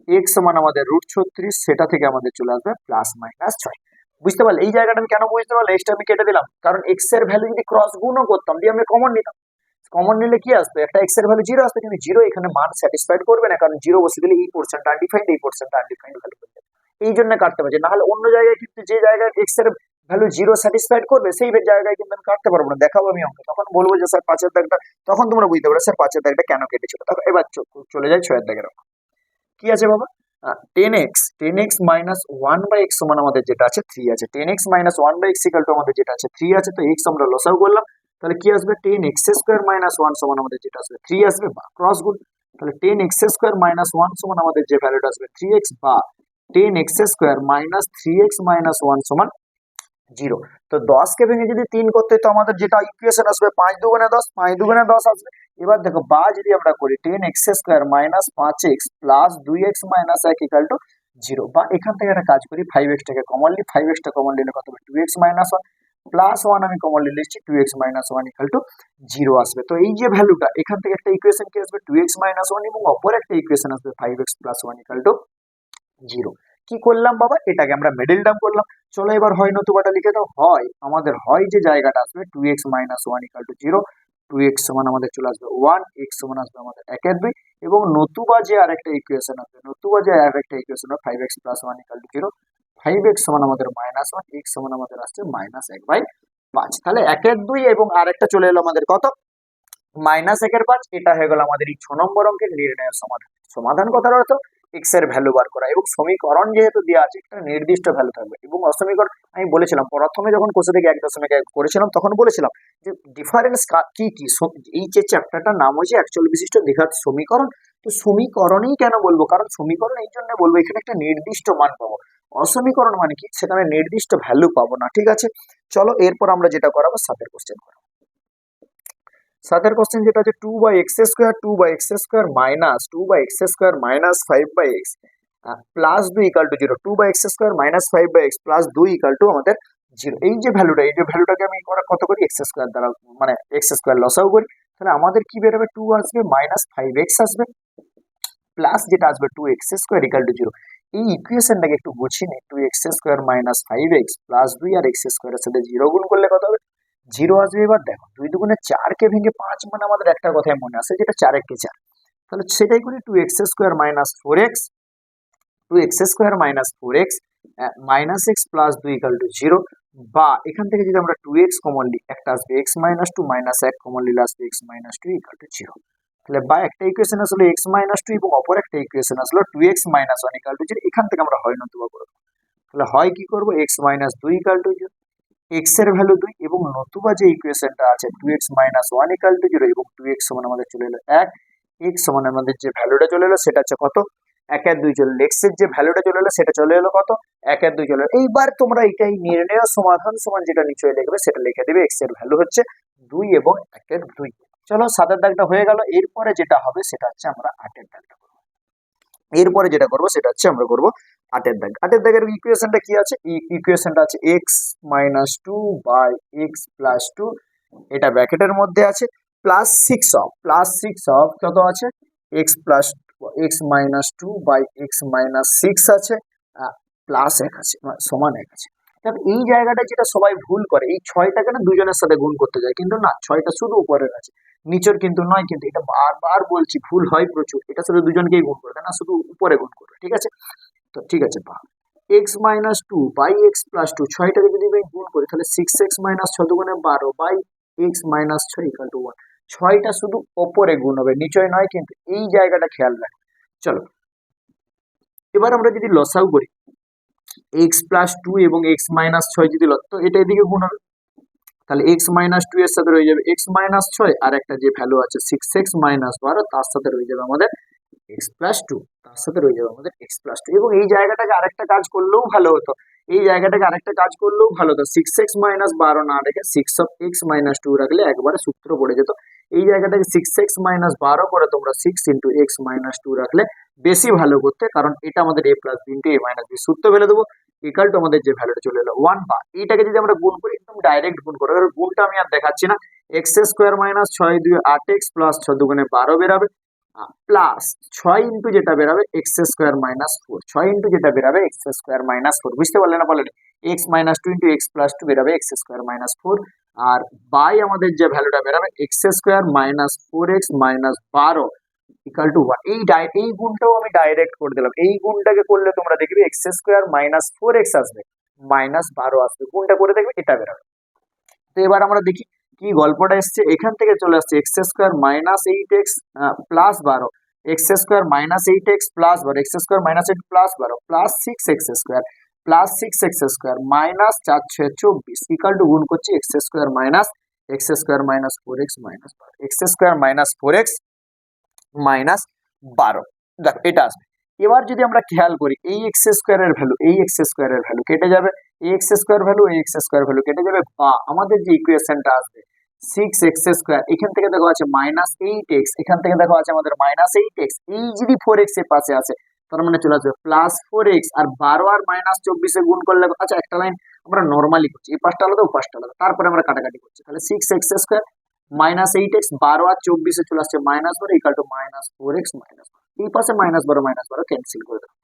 x সমান আমাদের √36, সেটা থেকে আমাদের চলে আসবে প্লাস মাইনাস 6। বুঝতে পারলে এই জায়গাটা আমি কেন বুঝতে পারলে, এক্সটা আমি কেটে দিলাম, কারণ x এর ভ্যালু যদি ক্রস গুণও করতাম দিয়ে আমি কমন নিতাম, কমন নিলে কি আসতো, একটা x এর ভ্যালু 0 আসতো, কিন্তু 0 এখানে মান স্যাটিসফাইড করবে না, কারণ 0 বসে দিলে এই পোর্শনটা আনডিফাইন্ড, এই পোর্শনটা আনডিফাইন্ড ভ্যালু করবে। এই জন্য কাটতে পারছি, না হলে অন্য জায়গায় কিন্তু যে জায়গায় x এর ভ্যালু 0 স্যাটিসফাইড করবে সেই জায়গায় কিন্তু আমি কাটতে পারবো না। দেখাবো আমি অঙ্ক, তখন বলবো যে স্যার 5-এর দাগটা, তখন তোমরা বুঝতে পারবে স্যার 5-এর দাগটা কেন কেটেছিল। তখন এবার চলে যায় 6-এর দাগের অঙ্ক। কি আছে বাবা, 10x মাইনাস 1/x সমান আমাদের যেটা আছে 3 আছে। 10x minus 1/x equal to আমাদের যেটা আছে 3 আছে। তো x আমরা লসাগু করলাম, তাহলে কি আসবে 10x স্কোয়ার মাইনাস 1 সমান আমাদের যেটা আসবে 3 আসবে। বা ক্রস গুণ, তাহলে 10x স্কোয়ার মাইনাস 1 সমান আমাদের যে ভ্যালুটা আসবে 3x। বা 10x square minus 3x minus 1 সমান 0। তো 10 কে ভেঙে যদি 3 করতে, তো আমাদের যেটা ইকুয়েশন আসবে 5 দুগুণে 10, 5 দুগুণে 10 আসবে। এবার দেখো বা যদি আমরা করি 10x square minus 5x plus 2x minus 1 equal to 0। বা এখান থেকে একটা কাজ করি, 5x টাকে কমন লি, 5x টা কমন নিলে কত হবে 2x মাইনাস 1। প্লাস ওয়ান আমি কমনলি লিখছি, 2x minus one equal to 0 আসবে। তো এই যে ভ্যালুটা, এখান থেকে একটা ইকুয়েশন কি আসবে, 2x মাইনাস ওয়ান, এবং অপর একটা ইকুয়েশন আসবে 5x plus one equal to 0। কি করলাম বাবা, এটাকে আমরা মিডল টার্ম করলাম। চলো এবার হয় নতুবাটা লিখে দাও। হয় আমাদের হয় যে জায়গাটা আসবে 2x minus one equal to 0, 2x সমান আমাদের চলে আসবে 1, x সমান আসবে আমাদের 1/2, এবং নতুবা যে আরেকটা ইকুয়েশন আসবে, নতুবা যে আরেকটা ইকুয়েশন হবে 5x plus one equal to 0, 5x সমান আমাদের মাইনাস ওয়ান, x সমান আমাদের আসছে -1/5। তাহলে 1/2 এবং আরেকটা চলে এলো আমাদের কত, -1/5। এটা হয়ে গেল আমাদের এই 6 নম্বর অঙ্কের নির্ণয়ের সমাধান। সমাধান কথার অর্থ এক্স এর ভ্যালু বার করা, এবং সমীকরণ যেহেতু দেওয়া আছে একটা নির্দিষ্ট ভ্যালু থাকবে। এবং অসমীকরণ আমি বলেছিলাম প্রথমে যখন কোষে থেকে 1.1 করেছিলাম তখন বলেছিলাম যে ডিফারেন্স কি কি, এই যে চ্যাপ্টারটার নাম হচ্ছে একচল বিশিষ্ট দ্বিঘাত সমীকরণ। তো সমীকরণই কেন বলবো, কারণ সমীকরণ এই জন্য বলবো এখানে একটা নির্দিষ্ট মান পাবো। অসমীকরণ মানে কি, সেখানে নির্দিষ্ট ভ্যালু পাবো না। ঠিক আছে, চলো এরপর আমরা যেটা করাবো 7 কোশ্চেন করাবো। 7 কোশ্চেন যেটা আছে 2/x square, 2/x square minus 2/x square minus 5/x plus 2 equal to 0, 2/x square minus 5/x plus 2 equal to আমাদের 0। এই যে ভ্যালুটাকে আমি কত করি, x স্কয়ার দ্বারা, মানে x স্কয়ার লসাগু করি। তাহলে আমাদের কি বেরোবে, 2 আসবে, মাইনাস 5x আসবে, প্লাস যেটা আসবে 2x স্কয়ার ইকাল টু 0। এই ইকুয়েশনটাকে একটু গুছিয়ে নিই, 2x square minus 5x plus 2 আর x স্কয়ারের সাথে 0 গুণ করলে কত হবে, 0 আসবে। এবার দেখো 2 দুগুণে 4 কে ভেঙে 5, মানে আমাদের একটা কথাই মনে আসে যেটা 4 একে 4, তাহলে সেটাই করি, 2x square minus 4x, 2x square minus 4x minus x plus 2 equal to 0। বা এখান থেকে যদি আমরা 2x কমন নিই, একটা আসবে x মাইনাস 2, মাইনাস 1 কমন নিলে আসবে x মাইনাস 2 ইকাল টু 0। তাহলে বা একটা ইকুয়েশন আসলে x মাইনাস 2 এবং অপর একটা ইকুয়েশন আসলো 2x মাইনাস 1 ইকাল টু 0। এখান থেকে আমরা হয় নতুবা করব। তাহলে হয় কি করব, x minus 2 equal to 0, x এর ভ্যালু 2, এবং নতুবা যে ইকুয়েশনটা আছে 2x মাইনাস 1 ইকাল টু 0, এবং 2x সমান আমাদের চলে এলো 1, x সমান আমাদের যে ভ্যালুটা চলে এলো সেটা হচ্ছে কত, 1/2 চলে এলো। x এর যে ভ্যালুটা চলে এলো সেটা চলে এলো কত, 1/2 চলে এলো। এইবার তোমরা এটাই নির্ণয় সমাধান সমান যেটা নিচে লিখবে সেটা লিখে দিবে, x এর ভ্যালু হচ্ছে 2 এবং 1/2। চলো 7 দাগটা হয়ে গেল। এরপরে যেটা হবে সেটা হচ্ছে আমরা 8 দাগটা করবো। এরপরে যেটা করবো সেটা হচ্ছে আমরা করবো 8 দাগ। 8 দাগের ইকুয়েশনটা কি আছে, ইকুয়েশনটা আছে x minus 2 by x plus 2, এটা ব্র্যাকেটের মধ্যে আছে, প্লাস 6 অফ কত আছে, x plus x minus 2 by x minus 6 আছে, প্লাস 1 আছে, সমান 1 আছে। তবে এই জায়গাটা যেটা সবাই ভুল করে, এই 6টাকে না দুজনের সাথে গুণ করতে যায়, কিন্তু না, 6টা শুধু উপরের আছে, নিচের কিন্তু নয়। কিন্তু এটা বারবার বলছি, ভুল হয় প্রচুর। এটা শুধু দুজনকেই গুণ করবে না, শুধু উপরে গুণ করবে। ঠিক আছে, তো ঠিক আছে, বা x minus 2 by x plus 2, 6টাকে যদি আমি গুণ করি তাহলে 6x মাইনাস 6 দুগুণে 12 by x minus 6 equal to 1। 6টা শুধু ওপরে গুণ হবে, নিচে নয়, কিন্তু এই জায়গাটা খেয়াল রাখবে। চলো এবার আমরা যদি লসাগু করি, x প্লাস 2 এবং x মাইনাস 6 যদি তো এটা এদিকে গুণ হবে, তাহলে x মাইনাস 2 এর সাথে রয়ে যাবে x মাইনাস 6, আর একটা যে ভ্যালু আছে 6x মাইনাস 12, তার সাথে রয়ে যাবে আমাদের x প্লাস 2, তার সাথে রয়ে যাবে আমাদের x প্লাস 2। এবং এই জায়গাটাকে আরেকটা কাজ করলেও ভালো হতো, এই জায়গাটাকে আরেকটা কাজ করলেও ভালো হতো, 6x মাইনাস 12 না রেখে 6 অফ x মাইনাস 2 রাখলে একবারে সূত্র পড়ে যেত। এই জায়গাটাকে 6x মাইনাস 12 করে তোমরা 6 ইন্টু x মাইনাস 2 রাখলে বেশি ভালো করতে, কারণ এটা আমাদের a plus b into a minus b, সূত্র ফেলে দেবো, ইকাল টু আমাদের যে ভ্যালুটা চলে এলো 1। বা এইটাকে যদি আমরা গুণ করি, একদম ডাইরেক্ট গুণ করবো, এবার গুণটা আমি আর দেখাচ্ছি না, x square minus 6 2 8x plus 6 দুগুণে 12 বেরাবে, প্লাস 6 ইন্টু যেটা বেরাবে x স্কোয়ার মাইনাস 4, 6 ইন্টু যেটা বেরাবে x স্কোয়ার মাইনাস 4, বুঝতে পারলে না বলেন, x minus 2 into x plus 2 বেরাবে x স্কোয়ার মাইনাস 4, আর বাই আমাদের যে ভ্যালুটা বেরাবে x square minus 4x minus 12 equal to 1। এই গুণটাও আমি ডাইরেক্ট করে দিলাম, এই গুণটাকে করলে তোমরা দেখবে x স্কোয়ার মাইনাস 4x আসবে, মাইনাস 12 আসবে, গুণটা করে দেখবে এটা বেরাবে। তো এবার আমরা দেখি কি গল্পটা এসছে, এখান থেকে চলে আসছে x square minus 8x plus 12, x square minus 8x plus 12, x square minus 8 plus 12 plus 6x square plus 6x square minus 4 6 24 equal to গুণ করছি x square minus 4x minus 12, x square minus 4x minus 12, দেখো এটা আসবে। এবার যদি আমরা খেয়াল করি, এই x স্কোয়ারের ভ্যালু, এই x স্কোয়ারের ভ্যালু কেটে যাবে, এই x স্কোয়ার ভ্যালু, এই x স্কোয়ার ভ্যালু কেটে যাবে, বা আমাদের যে ইকুয়েশনটা আসবে 6x স্কোয়ার, এখান থেকে দেখো আছে মাইনাস 8x, এখান থেকে দেখো আছে আমাদের মাইনাস 8x, এই যদি 4x এর পাশে আছে তার মানে চলে আসবে প্লাস 4x, আর 12 আর মাইনাস 24 গুণ করলে, আচ্ছা একটা লাইন আমরা নর্মালি করছি, এই পাশটা আলাদা ও পাশটা আলাদা, তারপরে আমরা কাটাকাটি করছি। তাহলে 6x² মাইনাস 8x, 12 আর 24 চলে আসছে -12 ইকুয়াল টু -4x মাইনাস, এই পাশে -12 ক্যান্সেল করে দেবো,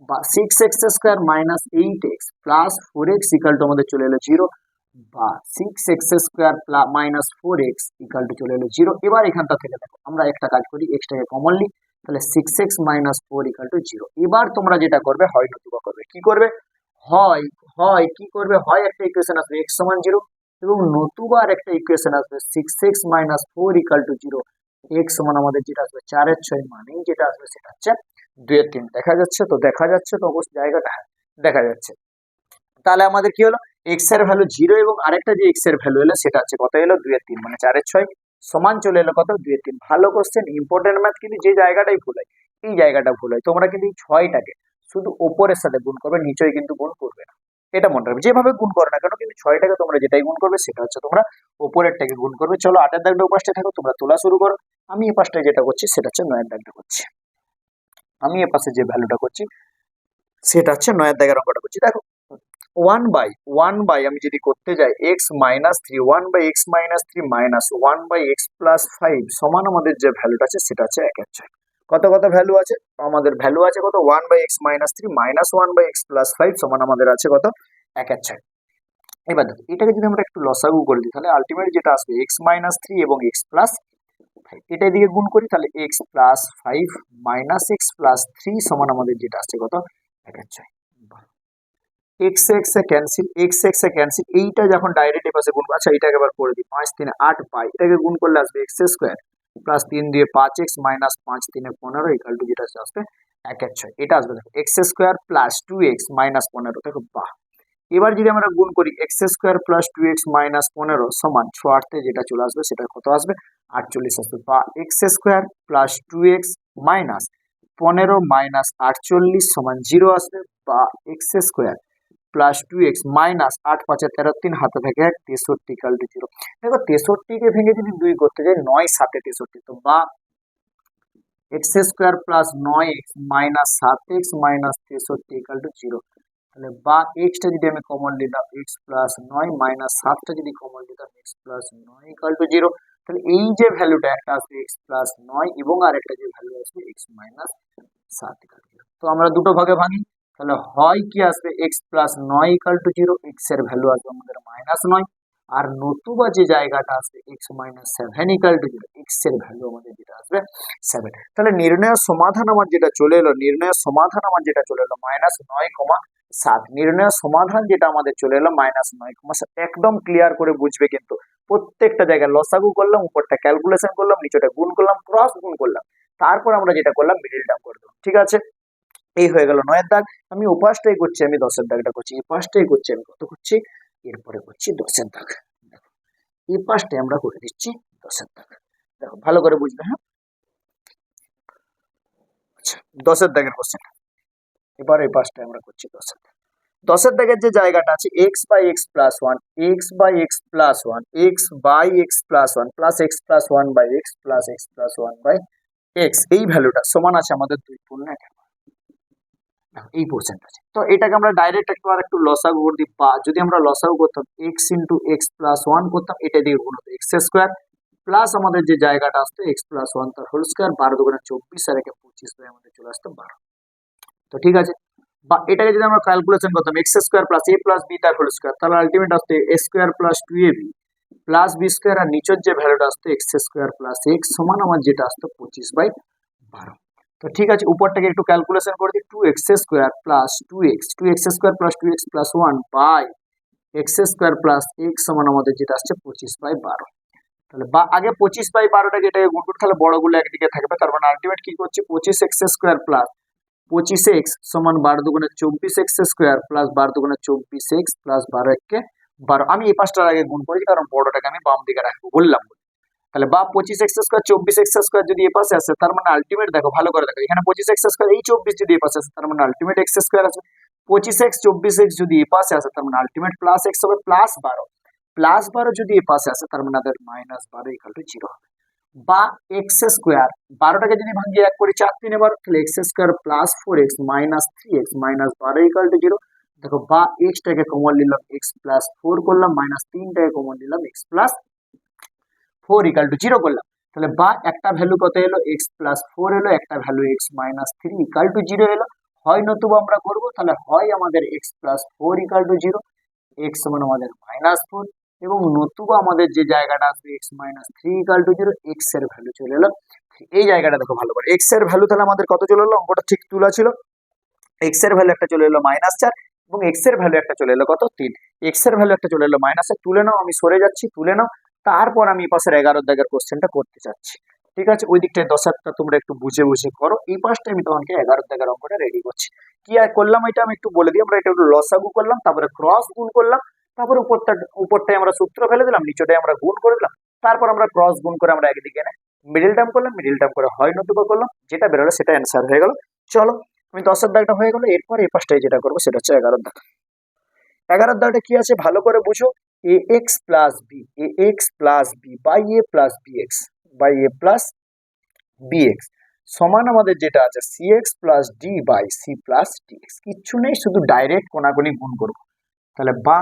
বা 6x² minus 8x plus 4x equal to আমাদের চলে এলো 0, বা 6x² minus 4x equal to চলে এলো 0। এবার এখানটা থেকে দেখো আমরা একটা কাজ করি, এক্সটাকে কমন নিই, তাহলে 6x মাইনাস 4 ইকুয়াল টু 0। এবার তোমরা যেটা করবে হয় নতুবা করবে, কি করবে, হয় হয় কি করবে, হয় একটা ইকুয়েশন আসবে x সমান 0 এবং নতুবা আর একটা ইকুয়েশন আসবে 6x minus 4 equal to 0, x সমান আমাদের যেটা আসবে 4/6, মানে যেটা আসবে সেটা হচ্ছে 2/3। দেখা যাচ্ছে তো, দেখা যাচ্ছে তো অবশ্য জায়গাটা, দেখা যাচ্ছে। তাহলে আমাদের কি হলো, x এর ভ্যালু 0 এবং আরেকটা যে x এর ভ্যালু এলো সেটা হচ্ছে কত এলো 2/3, মানে 4/6 সমান চলে এলো কত 2/3। ভালো কোশ্চেন, ইম্পর্টেন্ট ম্যাথ, কিন্তু যে জায়গাটাই ভুল হয়, এই জায়গাটা ভুল হয়। তোমরা কিন্তু এই 6টাকে শুধু ওপরের সাথে গুণ করবে, নিচয় কিন্তু গুণ করবে না, এটা মনে রাখবে। যেভাবে গুণ করো না কেন, কিন্তু 6টাকে তোমরা যেটাই গুণ করবে সেটা হচ্ছে তোমরা ওপরেরটাকে গুণ করবে। চলো 8এর দাগটা ওপাশে থাকো, তোমরা তোলা শুরু করো। আমি এই পাশটায় যেটা করছি সেটা হচ্ছে 9এর দাগটা করছি, আমি এ পাশে যে ভ্যালুটা করছি সেটা হচ্ছে 9এর দাগের অঙ্কটা করছি। দেখো 1/1 আমি যদি করতে যাই x minus 3, 1/x minus 3 minus 1/x plus 5 সমান আমাদের যে ভ্যালুটা আছে সেটা হচ্ছে 1/6। কত কত ভ্যালু আছে আমাদের, ভ্যালু আছে কত 1/x minus 3 minus 1/x plus 5 সমান আমাদের আছে কত 1/6। এবার দেখো এটাকে যদি আমরা একটু লসাগু করে দিই, তাহলে আলটিমেট যেটা আসবে x মাইনাস 3 এবং x প্লাস 5, এটা দিকে গুণ করি, তাহলে x plus 5 minus x plus 3 সমান আমাদের যেটা আসছে কত 1/6। x এ ক্যান্সেল, এইটা যখন ডাইরেক্ট এপাশে গুণ, আচ্ছা এটাকে আবার করে দিই, 5 3 8 পাই, এটাকে গুণ করলে আসবে x² প্লাস 3 দিয়ে 5x মাইনাস 5 3 15 ইকুয়াল টু যেটা আসবে 1/6, এটা আসবে দেখো x² প্লাস 2x মাইনাস 15, দেখো বাহ। এবার যদি আমরা গুণ করি x² প্লাস 2x মাইনাস 15 সমান 6 8 যেটা চলে আসবে সেটা কত আসবে 48 আসবে, বা x² plus 2x minus 15 minus 48 সমান 0 আসবে, বা x² প্লাস 2x মাইনাস 8 5 13 3 হাতে থেকে 63 ইকুয়াল টু 0। দেখো 63 কে ভেঙে যদি 2 করতে যাই, 9 7 63, তো বা x² plus 9x minus 7x minus 63 equal to 0। তাহলে বা এক্সটা যদি আমি কমন নিলাম x প্লাস 9 মাইনাস 7টা যদি কমন নিলাম x প্লাস 9 ইকুয়াল টু 0, তাহলে এই যে ভ্যালুটা একটা আসবে x প্লাস 9 এবং আরেকটা যে ভ্যালু আসবে x মাইনাস 7 ইকুয়াল টু 0। তো আমরা দুটো ভাগে ভাঙি, তাহলে হয় কি আসবে x plus 9 equal to 0, x এর ভ্যালু আসবে আমাদের -9, আর নতুবা যে জায়গাটা আসবে x minus 7 equal to 0, x এর ভ্যালু আমাদের যেটা আসবে 7। তাহলে নির্ণয়ের সমাধান আমার যেটা চলে এলো, -9,7, নির্ণয়ের সমাধান যেটা আমাদের চলে এলো -9,7। একদম ক্লিয়ার করে বুঝবে, কিন্তু প্রত্যেকটা জায়গায় লসাগু করলাম, উপরটা ক্যালকুলেশন করলাম, নিচেটা গুণ করলাম, ক্রস গুণ করলাম, তারপর আমরা যেটা করলাম মিডিল টার্ম করে দেবো। ঠিক আছে, এই হয়ে গেল 9এর দাগ। আমি ওপাশটাই করছি, আমি 10এর দাগটা করছি, এই পাশটাই করছি, আমি কত করছি, এরপরে করছি 10এর দাগ। দেখো এই পাশটাই আমরা করে দিচ্ছি 10এর দাগ, দেখো ভালো করে বুঝবে। হ্যাঁ আচ্ছা, 10এর দাগের কোশ্চেন, এবার এই পাশটাই আমরা করছি 10এর দাগ। 10এর দাগের যে জায়গাটা আছে x by x plus 1, x by x plus 1, x by x plus 1 plus x plus 1 by x plus x plus 1 by x, এই ভ্যালুটা সমান আছে আমাদের 2 এই পোর্শনটা আছে। তো এটাকে আমরা ডাইরেক্ট একটু লসাগু করে দিই, বা যদি আমরা লসাগু করতাম x ইন্টু x প্লাস 1 করতাম, এটা দিয়ে গুণ হতো x² প্লাস আমাদের যে জায়গাটা আসতো x প্লাস 1 তার হোল স্কয়ার, 12 2 24 আর একে 25 হয়ে আমাদের চলে আসতো 12। তো ঠিক আছে, বা এটাকে যদি আমরা ক্যালকুলেশন করতাম x² plus a plus b তার হোল স্কয়ার, তাহলে আলটিমেট আসতো a² plus 2ab plus b square, আর নিচের যে ভ্যালুটা আসতো x² প্লাস x সমান আমার যেটা আসতো 25/12। তো ঠিক আছে, উপরটাকে একটু ক্যালকুলেশন করে দিই, 2x² plus 2x plus 2x plus 1 by x² plus x সমান আমাদের যেটা আসছে 25/12। তাহলে বা আগে 25/12টাকে এটাকে গুণ করতে, তাহলে বড়গুলো একদিকে থাকবে, তার মানে আলটিমেট কি করছি 25x² প্লাস 25x সমান 12 2 24x² প্লাস 12 2 24x প্লাস 12 1 12। আমি এই পাঁচটার আগে গুণ করেছি কারণ বড়টাকে আমি বাম দিকে রাখবো বললাম। তাহলে বা 25x² 24x² যদি এ পাশে আসে, তার মানে আলটিমেট দেখো ভালো করে দেখো, এখানে 25x² এই 24 যদি এ পাশে আসে, তার মানে আলটিমেট x² আছে। 25x 24x যদি এ পাশে আসে, তার মানে আলটিমেট প্লাস x হবে, প্লাস 12 যদি এ পাশে আসে, তার মানে আমাদের -12 ইকুয়াল টু 0 হবে। বা x², 12টাকে যদি ভাঙিয়ে 1 করি 4 3 বার, তাহলে x² plus 4x minus 3x minus 12 equal to 0, দেখো বা এক্সটাকে কমন নিলাম, এক্স প্লাস ফোর করলাম, মাইনাস তিনটাকে কমন নিলাম, x plus four equal to zero করলাম। তাহলে বা একটা ভ্যালু কত এলো, এক্স প্লাস ফোর এলো, একটা value x minus three equal to zero এলো। হয় নতুবা আমরা করবো, তাহলে হয় আমাদের x plus four equal to zero, x সমান আমাদের মাইনাস ফোর, এবং নতুবা আমাদের যে জায়গাটা আসবে x minus three equal to zero, x এর ভ্যালু চলে এলো। এই জায়গাটা দেখো ভালো করে, এক্স এর ভ্যালু তাহলে আমাদের কত চলে এলো, অঙ্কটা ঠিক তোলা ছিল। এক্স এর ভ্যালু একটা চলে এলো মাইনাস চার, এবং এক্স এর ভ্যালু একটা চলে এলো কত, তিন। এক্স এর ভ্যালু একটা চলে এলো মাইনাসে, তুলে নাও, আমি সরে যাচ্ছি, তুলে নাও। তারপর আমি এই পাশের 11 দাগের কোশ্চেনটা করতে চাচ্ছি। ঠিক আছে, ওই দিকটায় 10টা তোমরা একটু বুঝে বুঝে করো, এই পাশটা আমি তোমাকে 11 দাগের অঙ্কটা রেডি করছি। কি আর করলাম এটা আমি একটু বলে দিই, আমরা এটা একটু লসাগু করলাম, তারপরে ক্রস গুণ করলাম, তারপরে উপরটায় আমরা সূত্র ফেলে দিলাম, নিচেটায় আমরা গুণ করে দিলাম, তারপর আমরা ক্রস গুণ করে আমরা একদিকে এনে মিডিল টার্ম করলাম, মিডিল টার্ম করে হয় নতুবা করলাম, যেটা বেরোলো সেটা অ্যান্সার হয়ে গেল। চলো, আমি 10 দাগটা হয়ে গেল, এরপর এই পাশটায় যেটা করবো সেটা হচ্ছে 11 দাগ। 11 দাগটা কি আছে ভালো করে বুঝো, a x plus b, a x plus b by a plus b x, by a plus b x সমান আমাদের যেটা আছে c x plus d by c plus d x. কিচ্ছু নেই, শুধু ডাইরেক্ট কোনাকুনি গুণ করবো। তাহলে বা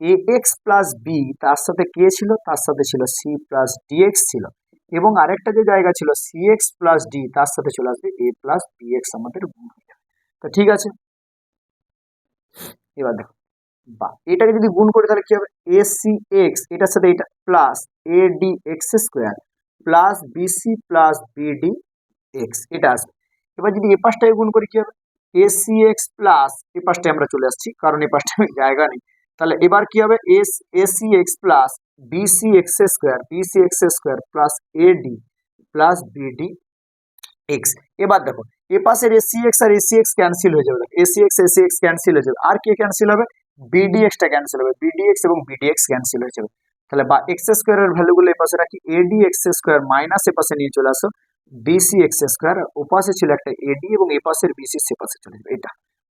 এ এক্স প্লাস বি, তার সাথে কে ছিল, তার সাথে ছিল সি প্লাস ডি এক্স ছিল, এবং আরেকটা যে জায়গা ছিল সি এক্স প্লাস ডি, তার সাথে চলে আসবে এ প্লাস বি এক্স আমাদের গুণ হয়ে যাবে। তো ঠিক আছে, এবার দেখো বা এটাকে যদি গুণ করি তাহলে কি হবে, এ সি এক্স এটার সাথে এটা plus a d x square plus bc plus bd x, এটা আসবে। এবার যদি এ পাশটাকে গুণ করি কি হবে, এ সি এক্স প্লাস, এ পাশটায় আমরা চলে আসছি কারণ এ পাশটা জায়গা নেই, তাহলে এবার কি হবে, a c x plus bc x square plus ad plus bd x. এবার দেখো এ পাশের এসি এক্স আর এসি এক্স ক্যান্সেল হয়ে যাবে, এসি এক্স ক্যান্সেল হয়ে যাবে, আর কে ক্যান্সেল হবে, বিডিএক্সটা ক্যান্সেল হবে, বিডিএক্স এবং বিডিএক্স ক্যান্সেল হয়ে যাবে। তাহলে বা এক্স স্কোয়ারের ভ্যালুগুলো এই পাশে রাখি, এডি এক্স স্কোয়ার মাইনাস এ পাশে নিয়ে চলে আসো বিসি এক্স স্কোয়ার, ও পাশে ছিল একটা এডি এবং এ পাশের বিসি সে পাশে চলে যাবে এটা।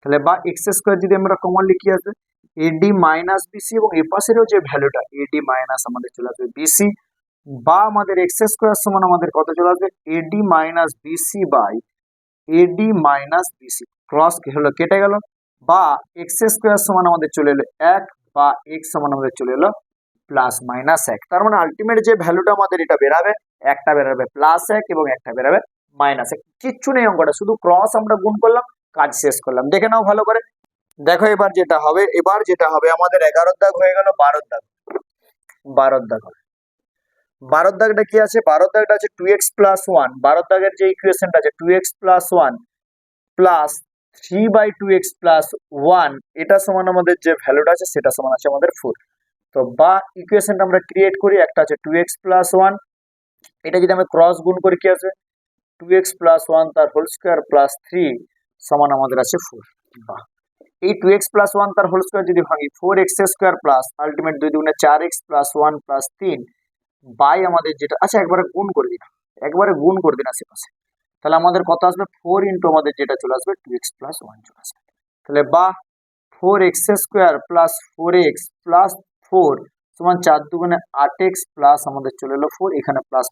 তাহলে বা এক্স স্কোয়ার যদি আমরা কমনলি কি আসবে, এডি মাইনাস বিসি, এবং এ পাশেরও যে ভ্যালুটা এডি মাইনাস আমাদের চলে আসবে বিসি, বা আমাদের এক্স স্কোয়ার সমান আমাদের কত চলে আসবে, ad minus bc by ad minus bc, cross হলো কেটে গেল, বা এক্স স্কোয়ার সমান আমাদের চলে এলো এক, বা এক্স সমান আমাদের চলে এলো প্লাস মাইনাস এক। তার মানে আলটিমেট যে ভ্যালুটা আমাদের এটা বেরাবে, একটা বেরাবে প্লাস এক এবং একটা বেরাবে মাইনাস এক। কিচ্ছু নেই অঙ্কটা, শুধু ক্রস আমরা গুণ করলাম, কাজ শেষ করলাম। দেখে নাও ভালো করে, দেখো এবার যেটা হবে, আমাদের 11 দাগ হয়ে গেল 12 দাগ, 12 দাগ হবে। 12 দাগটা কি আছে, 12 দাগটা আছে 2x প্লাস 1, 12 দাগের যে ইকুয়েশনটা আছে 2x plus 1 plus 3/2x plus 1, এটা সমান আমাদের যে ভ্যালুটা আছে সেটা সমান আছে আমাদের 4। তো বা ইকুয়েশনটা আমরা ক্রিয়েট করি, একটা আছে 2x প্লাস 1, এটা যদি আমরা ক্রস গুণ করি কি আছে, 2x প্লাস 1 তার হোল স্কোয়ার প্লাস 3 সমান আমাদের আছে 4। বা এই 2x প্লাস 1 তার হোল স্কোয়ার যদি ভাঙি, 4x স্কোয়ার প্লাস আলটিমেট 2 দুগুণে 4x প্লাস 1 প্লাস 3 বাই আমাদের যেটা আচ্ছা একবারে গুণ করে দিন, আশেপাশে, তাহলে আমাদের কত আসবে, 4 ইন্টু আমাদের যেটা চলে আসবে 2x প্লাস 1 চলে আসবে। তাহলে বা 4x square plus 4x plus 4 সমান 4 দুগুণে 8x প্লাস আমাদের চলে এলো 4, এখানে প্লাস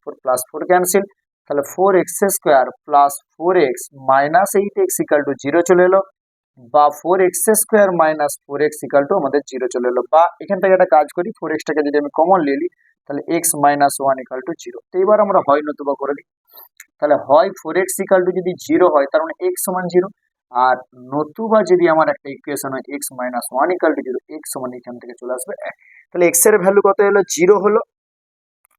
4 ক্যান্সেল, তাহলে 4x square plus 4x minus 8x equal to 0 চলে এলো, বা 4x square minus 4x equal to আমাদের 0 চলে এলো। বা এখান থেকে একটা কাজ করি, 4x টাকে যদি আমি কমন নিয়ে নিই তাহলে x মাইনাস 1 ইকাল টু 0। তো এবার আমরা হয় নতুবা করে দিই, তাহলে হয় 4x ইকাল টু যদি 0 হয় তার মানে x সমান 0, আর নতুবা যদি আমার একটা ইকুয়েশন হয় x minus 1 equal to 0, x সমান এখান থেকে চলে আসবে 1। তাহলে x এর ভ্যালু কত হলো, 0 হলো,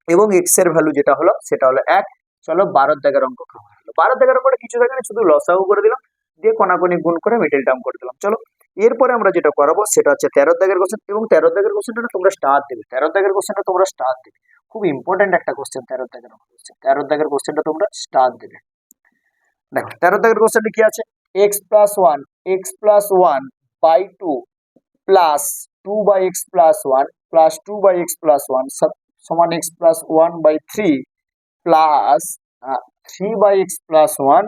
এবং x এর ভ্যালু যেটা হলো সেটা হলো 1। চলো 12 দাগের অঙ্ক করা হলো। 12 দাগের অঙ্কটা কিছু থাকে না, শুধু লসাগু করে দিলাম, দিয়ে কোনাকুনি গুণ করে মিডল টার্ম করে দিলাম। চলো এরপরে আমরা যেটা করাবো সেটা হচ্ছে 13 দাগের কোশ্চেন, এবং 13 দাগের কোশ্চেনটা তোমরা স্টার দেবে, 13 দাগের কোশ্চেনটা তোমরা স্টার দেবে, খুব ইম্পর্টেন্ট একটা কোশ্চেন 13 দাগের কোশ্চেন, 13 দাগের কোশ্চেনটা তোমরা স্টার দেবে। দেখো 13 দাগের কোশ্চেনটা কি আছে, x plus 1 by 2 plus 2/x plus 1 plus 2/x plus 1 সমান x plus 1 by 3 plus 3/x plus 1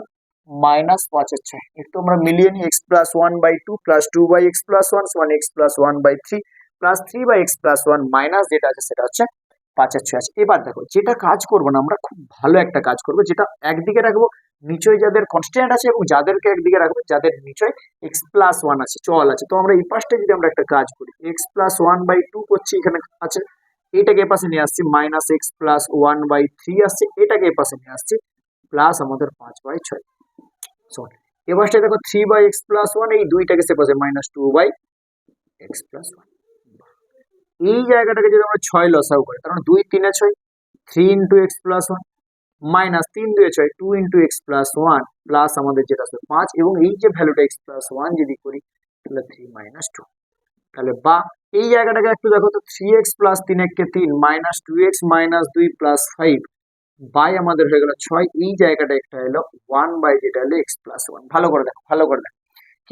minus 5 এর 6। একটু আমরা মিলিয়ে নিই, x plus 1 by 2 plus 2/x plus 1 সমান x plus 1 by 3 plus 3/x plus 1 minus যেটা আছে সেটা হচ্ছে 5 এর 6 আছে। এবার দেখো যেটা কাজ করবো না আমরা, খুব ভালো একটা কাজ করবো, যেটা একদিকে রাখবো নিচয় যাদের কনস্ট্যান্ট আছে এবং যাদেরকে একদিকে রাখবে যাদের নিচয় এক্স প্লাস ওয়ান আছে, চল আছে। তো আমরা এই পাশটা যদি আমরা একটা কাজ করি, x plus one by two করছি, এখানে আছে এটাকে এ পাশে নিয়ে আসছি, minus x plus one by three আসছে, এটাকে এ পাশে নিয়ে আসছি, প্লাস আমাদের 5/6। শোন এবারটা দেখো 3/x প্লাস ওয়ান, এই দুইটাকে সে পাশে মাইনাস 2/x প্লাস ওয়ান। এই জায়গাটাকে যদি আমরা 6 লসাও করি, কারণ 2 3 6, 3 into x plus one minus 3 2 6, 2 into x plus one plus আমাদের যেটা আসবে 5, এবং এই যে ভ্যালুটা এক্স প্লাস ওয়ান যদি করি তাহলে 3 মাইনাস 2। তাহলে বা এই জায়গাটাকে একটু দেখো তো, 3x প্লাস 3 1 কে 3 minus 2x minus 2 plus 5 by আমাদের হয়ে গেল 6। এই জায়গাটা একটা এলো 1 বাই যেটা হলো এক্স প্লাস ওয়ান। ভালো করে দেখো, ভালো করে দেখো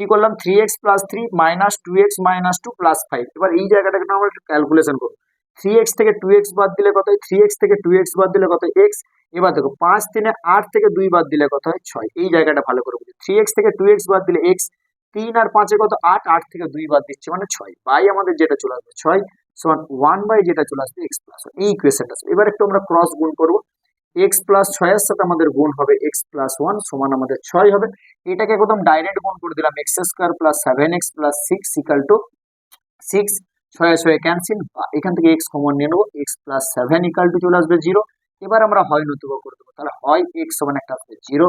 কি করলাম, 3x plus 3 minus 2x minus 2 plus 5। এবার এই জায়গাটাকে আমরা ক্যালকুলেশন করবো, 3x থেকে 2x বাদ দিলে কত হয়, 3x থেকে 2x বাদ দিলে কত হয়, x। এবার দেখো 5 3 8 থেকে 2 বাদ দিলে কত হয়, 6। এই জায়গাটা ভালো করে বুঝি, 3x থেকে 2x বাদ দিলে x, 3 আর 5 কত 8, 8 থেকে 2 বাদ দিচ্ছে মানে 6, বাই আমাদের যেটা চলে আসবে 6 সমান 1 বাই যেটা চলে আসবে এক্স প্লাস ওয়ান। এই ইকুয়েশনটা এবার একটু আমরা ক্রস গুণ করবো, এক্স প্লাস 6 এর সাথে আমাদের গুণ হবে এক্স প্লাস ওয়ান সমান আমাদের 6 হবে। এটাকে একদম ডাইরেক্ট গুণ করে দিলাম, x square plus 7x plus 6 equal two 6, 6 6 cancel, এখান থেকে এক্স কমন নিয়ে নেবো, এক্স প্লাস 7 ইকাল টু চলে আসবে 0। এবার আমরা হয় নতুবা করে দেবো, তাহলে হয় এক্স সমান একটা আসবে 0,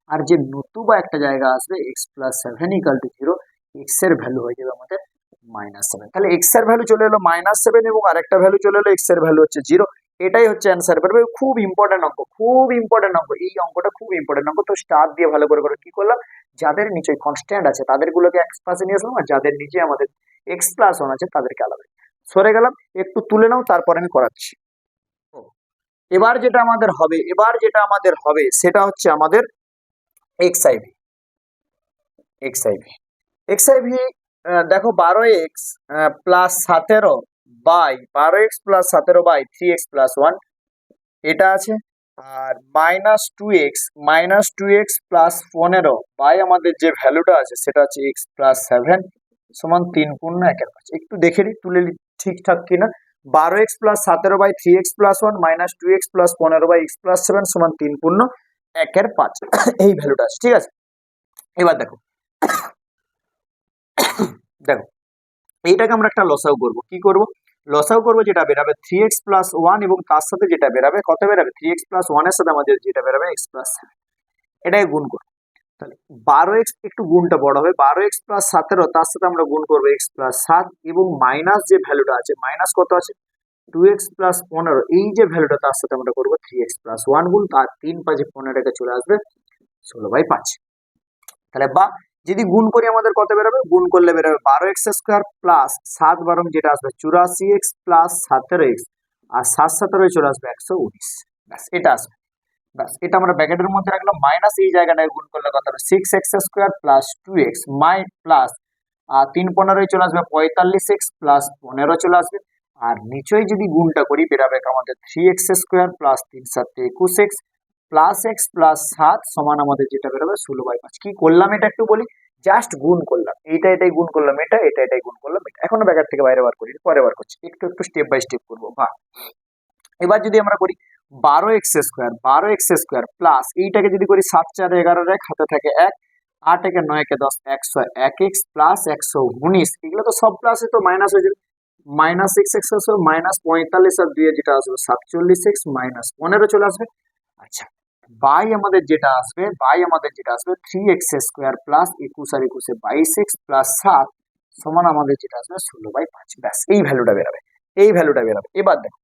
আর যে নতুবা একটা জায়গা আসবে x plus 7 equal to 0, x এর ভ্যালু হয়ে যাবে আমাদের -7। তাহলে এক্স এর ভ্যালু চলে এলো -7 এবং আরেকটা ভ্যালু চলে এলো এক্স এর ভ্যালু হচ্ছে 0। এটাই হচ্ছে অ্যান্সার। পারবে, খুব ইম্পর্টেন্ট অঙ্ক, খুব ইম্পর্টেন্ট অঙ্ক, এই অঙ্কটা খুব ইম্পর্টেন্ট অঙ্ক। তো স্টার দিয়ে ভালো করে কি করলাম, যাদের নিচে কনস্ট্যান্ট আছে তাদের গুলোকে এক্স পাশে নিয়ে আসলাম, আর যাদের নিচে আমাদের এক্স প্লাস ওয়ান আছে তাদেরকে আলাদা সরে গেলাম। একটু তুলে নাও, তারপর আমি করাচ্ছি। এবার যেটা আমাদের হবে সেটা হচ্ছে আমাদের এক্সআইভি। এক্সআইভি দেখো 12x plus 17 by 12x plus 17 by 3x plus 1 এটা আছে, আর -2x প্লাস 15 বাই আমাদের যে ভ্যালুটা আছে সেটা হচ্ছে x প্লাস 7 সমান 3 পূর্ণ 1/5। একটু দেখে নিই তুলে ঠিকঠাক কিনা। 12x plus 17 by 3x plus 1 -2x plus 15 by x plus 7 সমান 3 পূর্ণ 1/5 এই ভ্যালুটা আছে, ঠিক আছে। এবার দেখো এইটাকে আমরা একটা লসাও করব, কি করব, লসাও করব, যেটা বেরাবে 3x প্লাস 1 এবং তার সাথে যেটা বেরাবে কত বেরাবে, 3x প্লাস 1 এর সাথে আমাদের যেটা বেরাবে x প্লাস 7, এটাকে গুণ করব। তাহলে 12x একটু গুণটা বড় হবে, 12x প্লাস 17 তার সাথে আমরা গুণ করবো x প্লাস 7 এবং মাইনাস যে ভ্যালুটা আছে, মাইনাস কত আছে 2x প্লাস 15, এই যে ভ্যালুটা তার সাথে আমরা করবো 3x প্লাস 1 গুণ, তার 3 5 15টাকে চলে আসবে 16/5। তাহলে বা যদি গুণ করি আমাদের কত বেরোবে, গুণ করলে বেরোবে 12x স্কোয়ার প্লাস 7 12 যেটা আসবে 84x প্লাস 17x, আর 7 17 চলে আসবে 119। ব্যাস এটা আসবে, ব্যাস এটা আমরা ব্র্যাকেটের মধ্যে রাখলাম, মাইনাস এই জায়গাটায় গুণ করলে কত হবে 6x স্কোয়ার প্লাস 2x মাই প্লাস 3 15 চলে আসবে 45x প্লাস 15 চলে আসবে, আর নিচেই যদি গুণটা করি বেরাবে আমাদের 3x square plus 3 7 21x plus x plus 7 সমান আমাদের যেটা বেরোবে 16/5। কি করলাম এটা একটু বলি, জাস্ট গুণ করলাম, এটাই গুণ করলাম, এটাই গুণ করলাম, এটা এখনো ব্র্যাকেট থেকে বাইরে বার করি, পরে বার করছি, একটু স্টেপ বাই স্টেপ করবো। বা এবার যদি আমরা করি 12x স্কোয়ার প্লাস এইটাকে যদি করি 7 4 11 এক হাতে থাকে 1, 8 1 9 1 10 101x প্লাস 119, এগুলো তো সব প্লাসে তো মাইনাস হয়ে যাবে, মাইনাস 6x মাইনাস 45 আর 2 যেটা আসবে 47x মাইনাস 15 চলে আসবে। আচ্ছা বাই আমাদের যেটা আসবে 3x স্কোয়ার প্লাস 21 আর 21 22x প্লাস 7 সমান আমাদের যেটা আসবে 16/5। ব্যাস এই ভ্যালুটা বেরোবে, এবার দেখো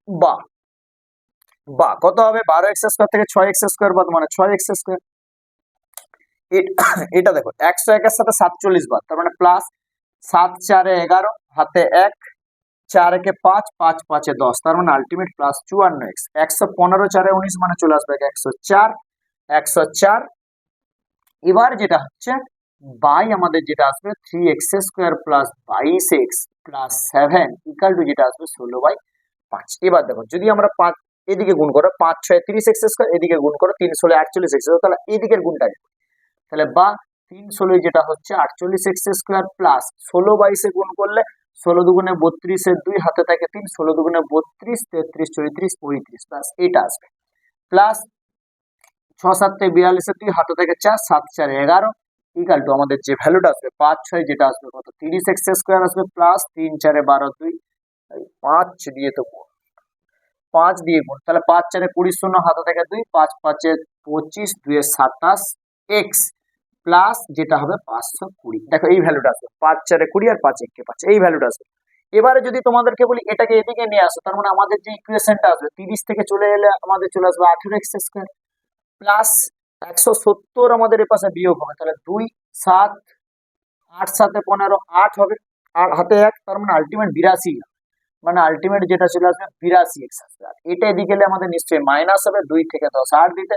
বা কত হবে, 12x স্কোয়ার থেকে 6x স্কোয়ার বাদ মানে 6x স্কোয়ার, এটা দেখো 101 এর সাথে 47 বাদ, তার মানে প্লাস 7 4 11 হাতে 1 4 1 5 5 5 10, তার মানে আলটিমেট প্লাস 54x, 115 4 19 মানে চলে আসবে 104। এবার যেটা হচ্ছে বাই আমাদের যেটা আসবে 3x square plus 22x plus 7 equal to যেটা আসবে 16/5। এবার দেখো যদি আমরা 5 এদিকে গুণ করো, 5 6 30x স্কোয়ার, এদিকে গুণ করো 3 16 48x, তাহলে এদিকের গুণটা, তাহলে বা 3 16 যেটা হচ্ছে 48x স্কোয়ার প্লাস 16/22 গুণ করলে 16 দুগুণে 32 এর 2 হাতে থাকে 3, 16 দুগুণে 32 33 34 35, প্লাস এটা আসবে প্লাস 6 7 42 2 হাতে থেকে 4 7 4 11 ইকাল টু আমাদের যে ভ্যালুটা আসবে 5 6 যেটা আসবে কত 30x স্কয়ার আসবে প্লাস 3 4 12 2 5 দিয়ে তো 5 দিয়ে গুণ, তাহলে 5 4 20 শূন্য হাতে থেকে 2 5 5 25 2 27 এক্স প্লাস যেটা হবে 520। দেখো এই ভ্যালুটা আসবে 5 4 20 আর 5 1 5 এই ভ্যালুটা আসবে। এবারে যদি তোমাদেরকে বলি এটাকে এদিকে নিয়ে আসো, তার মানে আমাদের যে ইকুয়েশনটা আসবে 30 থেকে চলে এলে আমাদের চলে আসবে 18x স্কয়ার প্লাস 170 আমাদের এ পাশে বিয়োগ হবে, তাহলে 2 7 8 7 15 8 হবে আর হাতে 1, তার মানে আলটিমেট 82, মানে আলটিমেট যেটা চলে আসবে 82x আসবে। আর এটা এদিকে এলে আমাদের নিশ্চয়ই মাইনাস হবে, 2 থেকে 10 8 দিতে,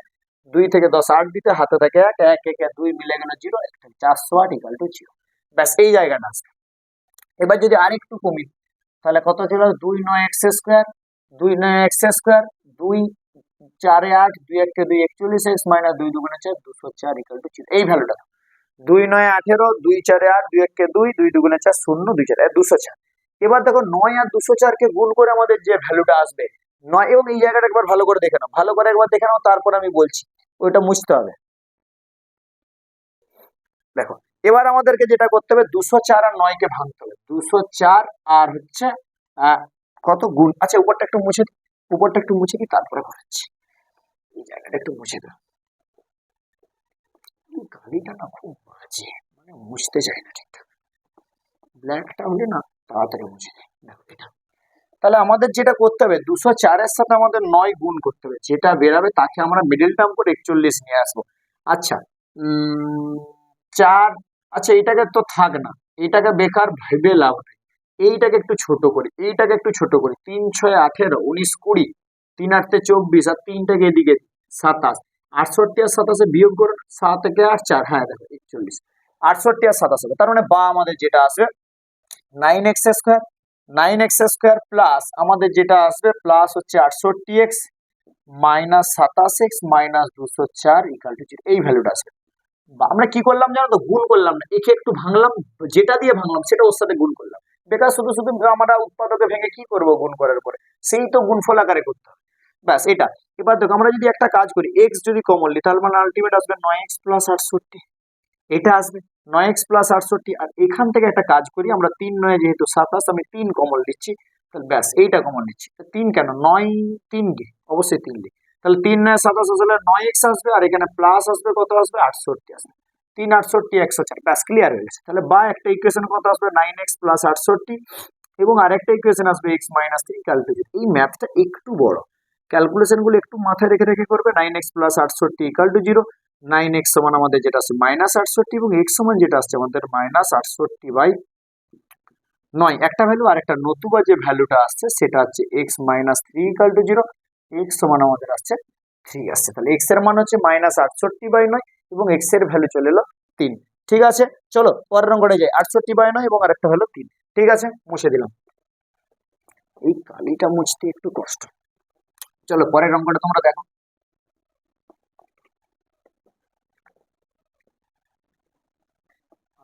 2 থেকে 10 8 দিতে হাতে থাকে 1 1 1 2 মিলে গেল 0 408 ইকুয়াল টু 0। ব্যাস এই জায়গাটা আসবে। এবার যদি আরেকটু কমি তাহলে কত ছিল 2 9x square 2 9x square 2 4 8 2 1 2 41x minus 2 2 4 204 equal to 0। এই ভ্যালুটা 2 9 18 2 4 8 2 1 2 2 2 4 0 2 4 204। এবার দেখো 9 আর 204 কে গুণ করে আমাদের যে ভ্যালুটা আসবে 9, এবং এই জায়গাটা একবার ভালো করে দেখে নাও, ভালো করে একবার দেখে নাও, তারপর আমি বলছি ওইটা মুছতে হবে। দেখো এবার আমাদেরকে যেটা করতে হবে 204 আর 9 কে ভাঙতে হবে, 204 আর হচ্ছে কত গুণ, আচ্ছা উপরটা একটু মুছে দিই, উপরটা একটু মুছে দিই তারপরে করাচ্ছি, এই জায়গাটা একটু মুছে দাও। এই গাড়িটা না খুব বাজে, মানে মুছতে চায় না ঠিকঠাক, ব্ল্যাকটা হলে না তাড়াতাড়ি মুছে দেয়। দেখো এটা, তাহলে আমাদের যেটা করতে হবে 204 এর সাথে আমাদের 9 গুণ করতে হবে, যেটা বেরাবে তাকে আমরা মিডল টার্ম করে 41 নিয়ে আসবো। আচ্ছা 4, আচ্ছা এটাকে তো থাক না, এটাকে বেকার ভেবে লাভ নেই, এইটাকে একটু ছোট করি, এইটাকে একটু ছোট করি, 3 6 18 19 20 3 8 24 আর 3টাকে এদিকে 27, 68 আর 27 বিয়োগ করুন, 7 থেকে 8 4, হ্যাঁ দেখো 41, 68 আর 27 হবে, তার মানে বা আমাদের যেটা আসবে 9x square 9x square plus আমাদের যেটা আসবে প্লাস হচ্ছে 68x minus 27x minus 204 equal to 0। এই ভ্যালুটা আসবে। আমরা কি করলাম জানো তো, গুণ করলাম না, একে একটু ভাঙলাম, যেটা দিয়ে ভাঙলাম সেটা ওর সাথে গুণ করলাম, বেকার শুধু শুধু আমরা উৎপাদকে ভেঙে কি করব গুণ করার পরে, সেই তো গুণফল আকারে করতে হবে, ব্যাস এটা। এবার দেখো আমরা যদি একটা কাজ করি, x যদি কমন নিই তাহলে মানে আলটিমেট আসবে 9x প্লাস 68, এটা আসবে 9x প্লাস 68। আর এখান থেকে একটা কাজ করি আমরা, 3 9 যেহেতু 27, আমি 3 কমন দিচ্ছি, তাহলে ব্যাস এইটা কমন নিচ্ছি, 3 কেন 9 3 কে অবশ্যই 3 দিই, তাহলে 3 9 27 আসলে 9x আসবে, আর এখানে প্লাস আসবে কত আসবে 68 আসবে, 3 68 104, ব্যাস ক্লিয়ার হয়ে গেছে। তাহলে বা একটা ইকুয়েশন কত আসবে 9x প্লাস 68 এবং আরেকটা ইকুয়েশন আসবে x মাইনাস 3 ক্যালকুলেশন। এই ম্যাথটা একটু বড়, ক্যালকুলেশন গুলো একটু মাথায় রেখে রেখে করবে। 9x plus 68 equal to 0, 9x সমান আমাদের যেটা আছে মাইনাস 68 এবং x সমান যেটা আসছে আমাদের মাইনাস 68/9, একটা ভ্যালু, আর একটা নতুবা যে ভ্যালুটা আসছে সেটা হচ্ছে x minus 3 equal to 0, x সমান আমাদের আসছে 3 আসছে, তাহলে x এর মান হচ্ছে মাইনাস 68/9 এবং x এর ভ্যালু চলে এলো 3। ঠিক আছে, চলো পরের অঙ্কটা যাই, 68/9 এবং আরেকটা হলো 3। ঠিক আছে, মুছে দিলাম, এই কালিটা মুছতে একটু কষ্ট। চলো পরের অঙ্কটা তোমরা দেখো,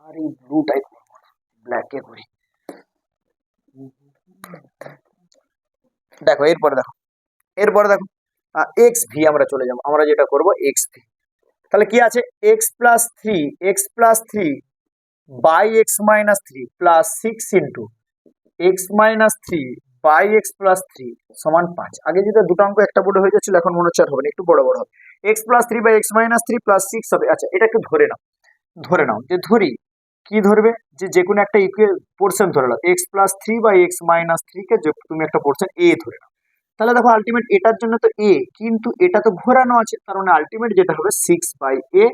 আর এই ব্লুটাই করবো না, ব্ল্যাকে করি। দেখো এরপরে দেখো, এরপরে দেখো এক্স ভি আমরা চলে যাবো, আমরা যেটা করবো এক্স ভি, তাহলে কি আছে x plus 3 by x minus 3 plus 6 into x minus 3 by x plus 3 সমান 5। আগে যেটা দুটো অঙ্ক একটা বোর্ডে হয়ে যাচ্ছিল, এখন মনে হচ্ছে আর হবে না, একটু বড় বড় হবে। X plus 3 by x minus 3 plus 6 হবে। আচ্ছা এটা একটু ধরে নাও, ধরে নাও যে ধরি, কি ধরবে, যে কোনো একটা পোর্শন ধরে নাও, x plus 3 by x minus 3 কে তুমি একটা পোর্শন এ ধরে নাও, তাহলে দেখো আলটিমেট এটার জন্য তো এ, কিন্তু এটা তো ঘোরানো আছে, তার মানে আলটিমেট যেটা হবে 6/a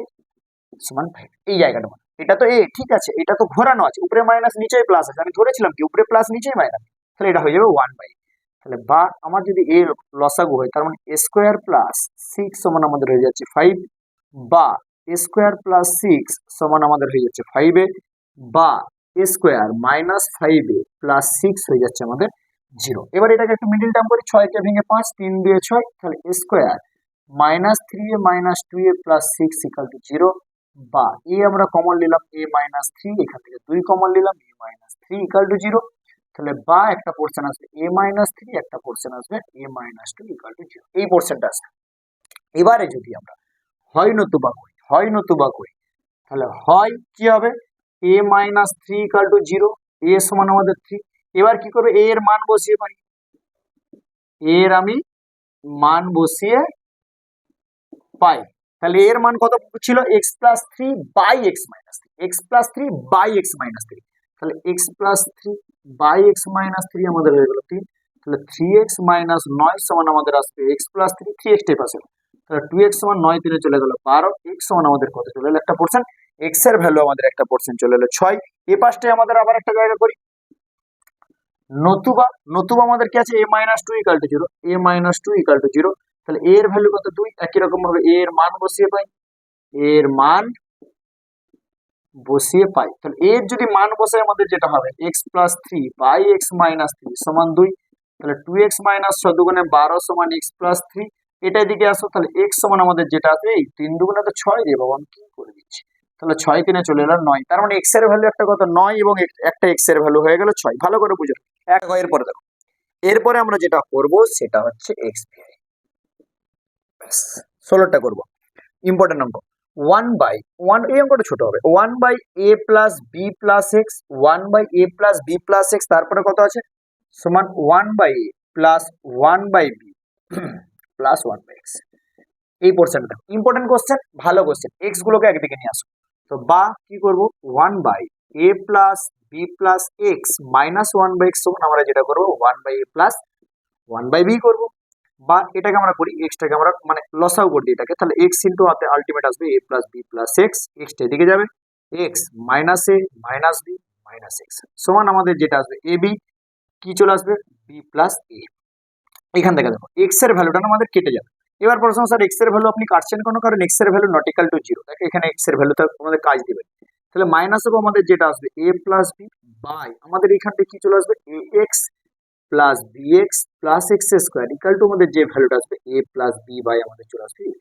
সমান 5। এই জায়গাটা মানে এটা তো এ, ঠিক আছে, এটা তো ঘোরানো আছে, উপরে মাইনাস নিচে প্লাস আছে, আমি ধরেছিলাম কি উপরে প্লাস নিচে মাইনাস, তাহলে এটা হয়ে যাবে 1/, তাহলে বা আমার যদি এ লসাগু হয় তার মানে এ স্কোয়ার প্লাস 6 সমান আমাদের হয়ে যাচ্ছে 5, বা এ স্কোয়ার প্লাস 6 সমান আমাদের হয়ে যাচ্ছে 5a, বা এ স্কোয়ার মাইনাস 5a প্লাস 6 হয়ে যাচ্ছে আমাদের 0। এবার এটাকে একটু মিডিল টার্ম করি, 6 কে ভেঙে 5, 3 দিয়ে 6, তাহলে a square minus 3a minus 2a plus 6 equal to 0, বা এ আমরা কমন নিলাম a মাইনাস 3, এখান থেকে 2 কমন নিলাম, a মাইনাস 3 ইকুয়াল টু 0, তাহলে বা একটা পোর্শন আসবে a মাইনাস 3, একটা পোর্শন আসবে a মাইনাস 2 ইকুয়াল টু 0, এই পোর্শনটা আসবে। এবারে যদি আমরা হয় নতুবা কই তাহলে হয় কি হবে a minus three equal to zero, a সমান আমাদের থ্রি। এবার কি করবে, এ এর মান বসিয়ে পাই, এর আমি মান বসিয়ে পাই। তাহলে এর মান কত ছিল, x plus three by x minus three, x plus three by x minus three. তাহলে x plus three by x minus three আমাদের হয়ে গেল তিন। তাহলে থ্রি এক্স মাইনাস নয় সমান আমাদের আসবে x plus three, three x type আসে, তাহলে টু এক্স সমান নয়, তিনে চলে গেল 12, এক্স সমান আমাদের কত চলে এলো একটা পার্সেন্ট, এক্স এর ভ্যালু আমাদের একটা পার্সেন্ট চলে এলো 6। এ পাশটায় আমাদের আবার একটা জায়গা করি, নতুবা নতুবা আমাদের কি আছে, a minus two equal to zero, a minus two equal to zero. তাহলে এর ভ্যালু কত 2, একই রকম ভাবে এর মান বসিয়ে পাই, এর মান বসিয়ে পাই। তাহলে এর যদি মান বসে আমাদের যেটা হবে x plus three by x minus three সমান 2। তাহলে টু এক্স মাইনাস 6 দুগুণে 12 সমান এক্স প্লাস থ্রি। এটা এদিকে আসো, তাহলে এক্স সমান আমাদের যেটা আছে এই 3 দুগুণে তো 6 রে বাবা, আমি কি করে দিচ্ছি। তাহলে 6 3 চলে এলো 9, তার মানে এক্স এর ভ্যালু একটা কত 9 এবং একটা এক্স এর ভ্যালু হয়ে গেল 6। ভালো করে বুঝো। এরপরে দেখো, এরপরে আমরা যেটা করব সেটা হচ্ছে এক্স ভিআই, 16টা করব। ইম্পর্টেন্ট অঙ্ক, 1/1, এই অঙ্কটা ছোট হবে, 1/a plus b plus x, 1/a plus b plus x, তারপরে কত আছে সমান 1/a plus 1/b plus 1/x। এই পোর্শনটা ইম্পর্টেন্ট কোশ্চেন, ভালো কোশ্চেন, এক্স গুলোকে একদিকে নিয়ে আসো। তো বা কি করব, 1/a plus b plus x minus 1/x সমান আমরা যেটা করবো 1/a প্লাস 1/b করবো। বা এটাকে আমরা করি, এক্সটাকে আমরা মানে লসাও করে দিই এটাকে, তাহলে এক্স ইন্টু হাতে আলটিমেট আসবে a plus b plus x, এক্সটা এদিকে যাবে, x minus a minus b minus x সমান আমাদের যেটা আসবে এ বি, কি চলে আসবে বি প্লাস এ। এখান থেকে দেখো এক্স এর ভ্যালুটা আমাদের কেটে যাবে। এবার প্রশ্ন, স্যার এক্স এর ভ্যালু আপনি কাটছেন কোনো, কারণ এক্স এর value not equal to zero, দেখো এখানে এক্স এর ভ্যালুটা আমাদের কাজ দিবে। তাহলে মাইনাস হবে আমাদের যেটা আসবে এ প্লাস বি বাই আমাদের এখান থেকে কি চলে আসবে a x plus b x plus x square equal to আমাদের যে ভ্যালুটা আসবে এ প্লাস বি বাই আমাদের চলে আসবে এ।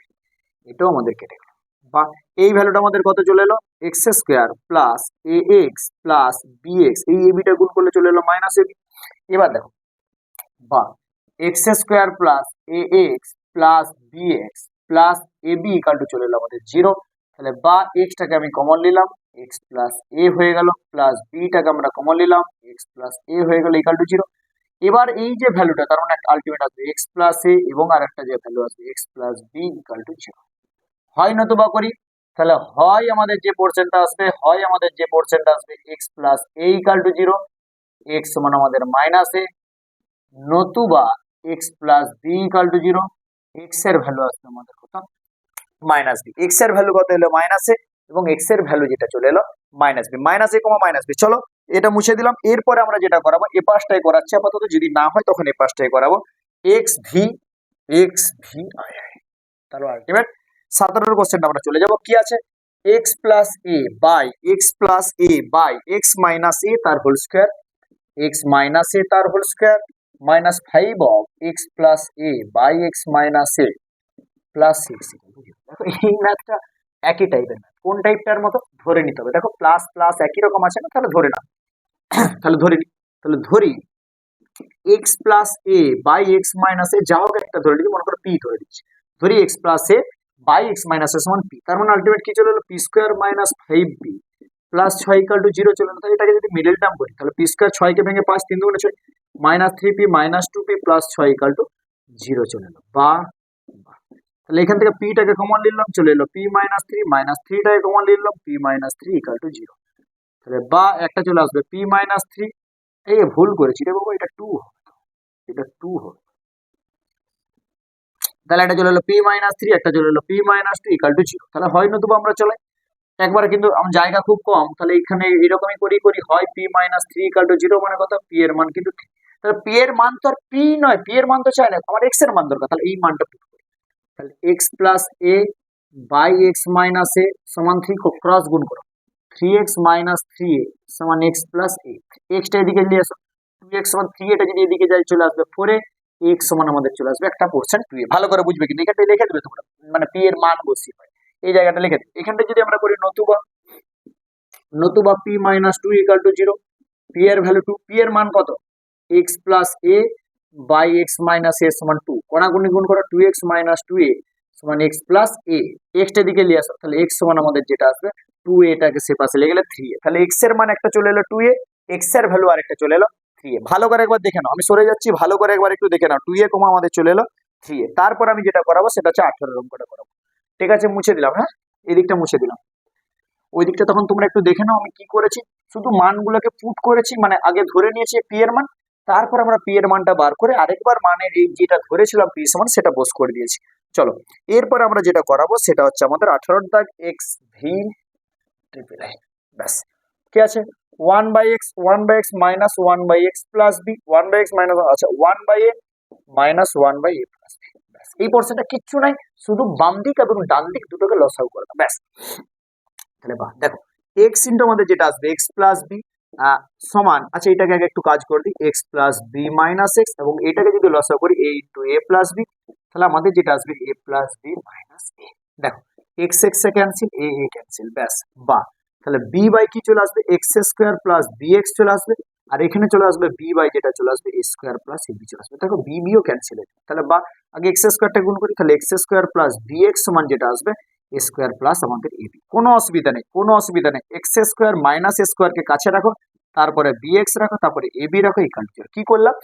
এটাও আমাদের কেটে গেল। বা এই ভ্যালুটা আমাদের কত চলে এলো x square plus a x plus b x, এই এ বিটা গুণ করলে চলে এলো মাইনাস এ বি। এবার দেখো, বা x square plus a x plus b x plus a b equal to চলে এলো আমাদের জিরো। তাহলে বা এক্সটাকে আমি কমন নিলাম, এক্স প্লাস এ হয়ে গেল, প্লাস বিটাকে আমরা কমন নিলাম, এক্স প্লাস এ হয়ে গেল ইকাল টু জিরো। এবার এই যে ভ্যালুটা তার মানে একটা আলটিমেট আসবে এক্স প্লাস এ এবং আর একটা যে ভ্যালু আসবে x plus b equal to zero. হয় নতুবা করি, তাহলে হয় আমাদের যে পোর্শনটা আসবে, হয় আমাদের যে পোর্শনটা আসবে x plus a equal to zero, x সমান আমাদের মাইনাস এ, নতুবা x plus b equal to zero, x এর ভ্যালু আসবে আমাদের কত মাইনাস বি, এক্স এর ভ্যালু কত এলো মাইনাস এ এবং এক্স এর ভ্যালু যেটা চলে এলো মাইনাস বি, মাইনাস এ কমা মাইনাস বি। চলো এটা মুছে দিলাম। এরপরে আমরা যেটা করাবো এ পাশটাই করাচ্ছি আপাতত, যদি না হয় তখন এ পাশটাই করাবো, এক্স ভি আই আই। তাহলে আলটিমেট 17 কোশ্চেনটা আমরা চলে যাব, কি আছে x plus a by x minus a তার whole square, x minus a তার whole square minus 5 of x plus a by x minus a plus 6। দেখো এই ম্যাথটা একই টাইপের ম্যাথ, কোন টাইপটার মতো ধরে নিতে হবে। দেখো প্লাস প্লাস একই রকম আছে না, তাহলে ধরে নাও, তাহলে ধরে নি, তাহলে ধরি x plus a by x minus a, যা হোক একটা ধরে নিচ্ছি, মনে করো পি ধরে দিচ্ছি, ধরি x plus a by x minus a সমান পি, তার মানে আলটিমেট কি চলে এলো p square minus 5b plus 6 equal to 0 চলে এলো। তাহলে এটাকে যদি মিডল টার্ম করি তাহলে পি স্কোয়ার 6 কে ভেঙে 5 3 দুগুণে 6 minus 3p minus 2p plus 6 equal to 0 চলে এলো। বা তাহলে এখান থেকে পিটাকে কমন নিলাম, চলে এলো পি মাইনাস 3, মাইনাস 3টাকে কমন নিলাম, পি মাইনাস 3 ইকাল টু 0। তাহলে বা একটা চলে আসবে পি মাইনাস 3, এই ভুল করেছি রে বাবা, এটা 2 হবে, এটা 2 হবে। তাহলে এটা চলে এলো পি মাইনাস 3, একটা চলে এলো পি মাইনাস 2 ইকাল টু 0। তাহলে হয় নতুবা আমরা চলাই একবারে, কিন্তু আমার জায়গা খুব কম, তাহলে এখানে এরকমই করি হয় পি মাইনাস 3 ইকাল টু 0 মানে কথা পি এর মান কিন্তু, তাহলে পি এর মান তো আর পি নয়, পি এর মান তো চাই না, আমার এক্স এর মান দরকার, তাহলে এই মানটা পুট করি। তাহলে x plus a by x minus a সমান 3 ক্রস গুণ করো, 3x মাইনাস 3a সমান এক্স প্লাস এ, এক্সটা এদিকে নিয়ে আসো, 2x সমান 3, এটা যদি এদিকে যায় চলে আসবে 4a, এক্স সমান আমাদের চলে আসবে একটা পার্সেন্ট 2a। ভালো করে বুঝবে, কিন্তু এখানটা লিখে দেবে তোমরা, মানে পি এর মান বসিয়ে হয় এই জায়গাটা লিখে দেবে। এখানটা যদি আমরা করি নতুবা p minus 2 equal to 0, p এর ভ্যালু 2, পি এর মান কত x plus a by x minus a সমান 2, কোনাগুনি গুণ করো 2x মাইনাস 2a সমান এক্স প্লাস এ, এক্সটা দিকে নিয়ে আসো, তাহলে এক্স সমান আমাদের যেটা আসবে 2a, টাকে সে পাশে লেগে গেলে 3a, তাহলে এক্স এর মান একটা চলে এলো 2a, এক্স এর ভ্যালু আরেকটা চলে এলো 3a। ভালো করে একবার দেখে নাও, আমি সরে যাচ্ছি, ভালো করে একবার একটু দেখে নাও, 2a কমা আমাদের চলে এলো 3a। তারপর আমি যেটা করাবো সেটা হচ্ছে 18 অঙ্কটা করাবো। ঠিক আছে, মুছে দিলাম, হ্যাঁ এই দিকটা মুছে দিলাম। ওই দিকটা তখন তোমরা একটু দেখে নাও আমি কি করেছি, শুধু মানগুলোকে পুট করেছি, মানে আগে ধরে নিয়েছি পি এর মান, তারপর আমরা পি এর মানটা বার করে আরেকবার মানের এই যেটা ধরেছিলাম পি সমান সেটা বস করে দিয়েছি। চলো, এরপর আমরা যেটা করাবো সেটা হচ্ছে আমাদের 18 দাগ এক্স ভি ট্রিপল আই, ব্যাস কি আছে 1/x, 1/x minus 1/x plus B, 1/x minus, আচ্ছা 1/a minus 1/a plus B, ব্যাস এই পোর্শনটা কিচ্ছু নাই, শুধু বাম দিক এবং ডান দিক দুটোকে লসাগু করবে, ব্যাস। তাহলে বাহ দেখো এক্স ইন্টু আমাদের যেটা আসবে এক্স প্লাস বি সমান, আচ্ছা এটাকে আগে একটু কাজ করে দিই, x plus b minus x, এবং এটাকে যদি লসাগু করি a into a plus b, তাহলে আমাদের যেটা আসবে a plus b minus a. দেখো x x a cancel, a a cancel, ব্যাস বা তাহলে বি বাই কি চলে আসবে x square plus b x চলে আসবে, আর এখানে চলে আসবে বি বাই যেটা চলে আসবে এ স্কোয়ার প্লাস এ বি চলে আসবে। দেখো বি বিও ক্যান্সেল হয়ে যাবে, তাহলে বা আগে এক্স স্কোয়ারটা গুণ করি, তাহলে x square plus b x সমান যেটা আসবে এ স্কোয়ার প্লাস আমাদের এ বি। কোনো অসুবিধা নেই, কোনো অসুবিধা নেই, এক্স স্কোয়ার মাইনাস এ স্কোয়ারকে কাছে রাখো, তারপরে বি এক্স রাখো, তারপরে এ বি রাখো, ইকুয়াল টু কি করলাম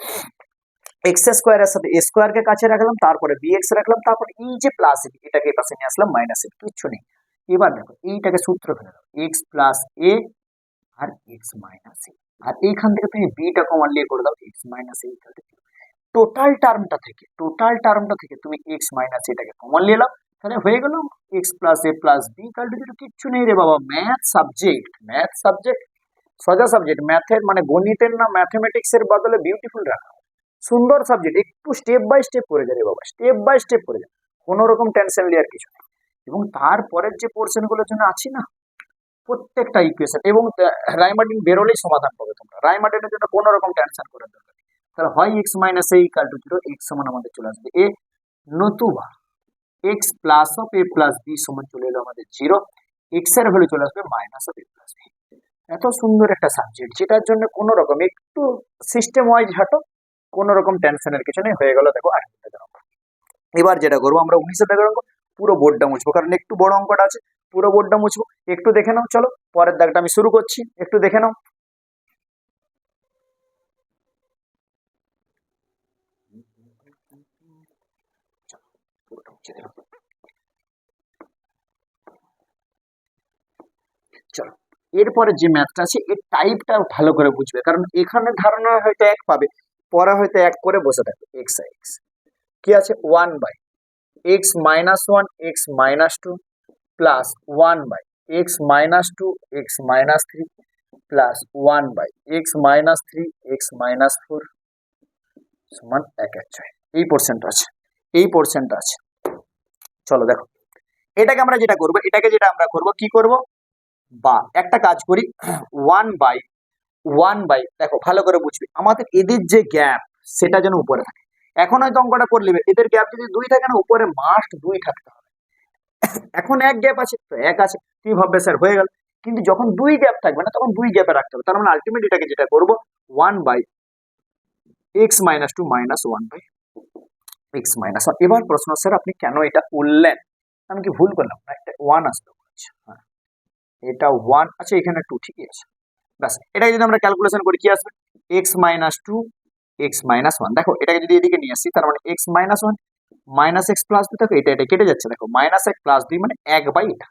এক্স স্কোয়ারের সাথে এ স্কোয়ারকে কাছে রাখলাম, তারপরে বি এক্স রাখলাম, তারপরে এই যে প্লাস এ এটাকে এই পাশে নিয়ে আসলাম মাইনাস এ, কিচ্ছু নেই। এবার দেখো এইটাকে সূত্র ফেলে দাও, এক্স প্লাস এ আর এক্স মাইনাস এ, আর এইখান থেকে তুমি বিটা কমন নিয়ে করে দাও এক্স মাইনাস এ, টোটাল টার্মটা থেকে তুমি এক্স মাইনাস এটাকে কমন নিয়ে নাও, তাহলে হয়ে গেল x plus a plus b equal to 0। কিচ্ছু নেই রে বাবা, ম্যাথ সাবজেক্ট সোজা সাবজেক্ট, ম্যাথের মানে গণিতের না ম্যাথমেটিক্স এর বদলে বিউটিফুল রাখা, সুন্দর সাবজেক্ট, একটু স্টেপ বাই স্টেপ করে যাবে বাবা, স্টেপ বাই স্টেপ করে যাবে, কোনো রকম টেনশন নেওয়ার কিছু নেই। এবং তারপরের যে পোর্শন গুলোর জন্য আছি না, প্রত্যেকটা ইকুয়েশন এবং রাইমার্টিন বেরোলেই সমাধান পাবে তোমরা, রাইমার্টিনের জন্য কোনো রকম টেনশন করার দরকার নেই। তাহলে হয় x minus a equal to 0, x সমান আমাদের চলে আসবে এ, নতুবা x plus of a plus b সমান চলে এলো আমাদের 0, এক্স এর ভ্যালু চলে আসবে minus of a plus b. এত সুন্দর একটা সাবজেক্ট যেটার জন্য কোনো রকম একটু সিস্টেম ওয়াইজ হাঁটো, কোনো রকম টেনশনের কিছু নেই, হয়ে গেল দেখো 8 দাগের অঙ্ক। এবার যেটা করবো আমরা 19 দাগের অঙ্ক, পুরো বোর্ডটা মুছবো, কারণ একটু বড় অঙ্কটা আছে, পুরো বোর্ডটা মুছবো, একটু দেখে নাও। চলো পরের দাগটা আমি শুরু করছি, একটু দেখে নাও। পুরোটা মুছে দিলাম। চলো এরপরে যে ম্যাথটা আছে এর টাইপটা ভালো করে বুঝবে, কারণ এখানে ধারণা হয়তো এক পাবে, পরে হয়তো এক করে বসে থাকবে। এক্স এক্স কি আছে 1 by x minus 1 x minus 2 plus 1 by x minus 2 x minus 3 plus 1 by x minus 3 x minus 4 সমান 1/6। এই পোর্শনটা আছে, এই পোর্শনটা আছে। চলো দেখো এটাকে আমরা যেটা করবো, এটাকে যেটা আমরা করবো কি করব, বা একটা কাজ করি 1/1 দেখো ভালো করে বুঝবে, আমাদের এদের যে গ্যাপ সেটা যেন উপরে থাকে। এখন হয়তো অঙ্কটা করে নেবে, এদের গ্যাপ যদি 2 থাকে না, উপরে মাস্ট 2 থাকতে হবে। এখন এক গ্যাপ আছে তো এক আছে, তুই ভাববে স্যার হয়ে গেল, কিন্তু যখন 2 গ্যাপ থাকবে না তখন 2 গ্যাপে রাখতে হবে। তার মানে আলটিমেট এটাকে যেটা করবো 1/x minus 2 minus 1/x minus 1। এবার প্রশ্ন, স্যার আপনি কেন এটা করলেন, আমি কি ভুল করলাম না, একটা 1 আসতে পারছে, হ্যাঁ এটা 1, আচ্ছা এখানে 2 ঠিকই আছে, ব্যাস। এটাকে যদি আমরা ক্যালকুলেশন করি কি আসবে x মাইনাস 2 x মাইনাস 1। দেখো এটাকে যদি এদিকে নিয়ে আসি, তার মানে x minus 1 minus x plus 2, দেখো এটা এটা কেটে যাচ্ছে, দেখো মাইনাস এক প্লাস 2 মানে 1/, এটা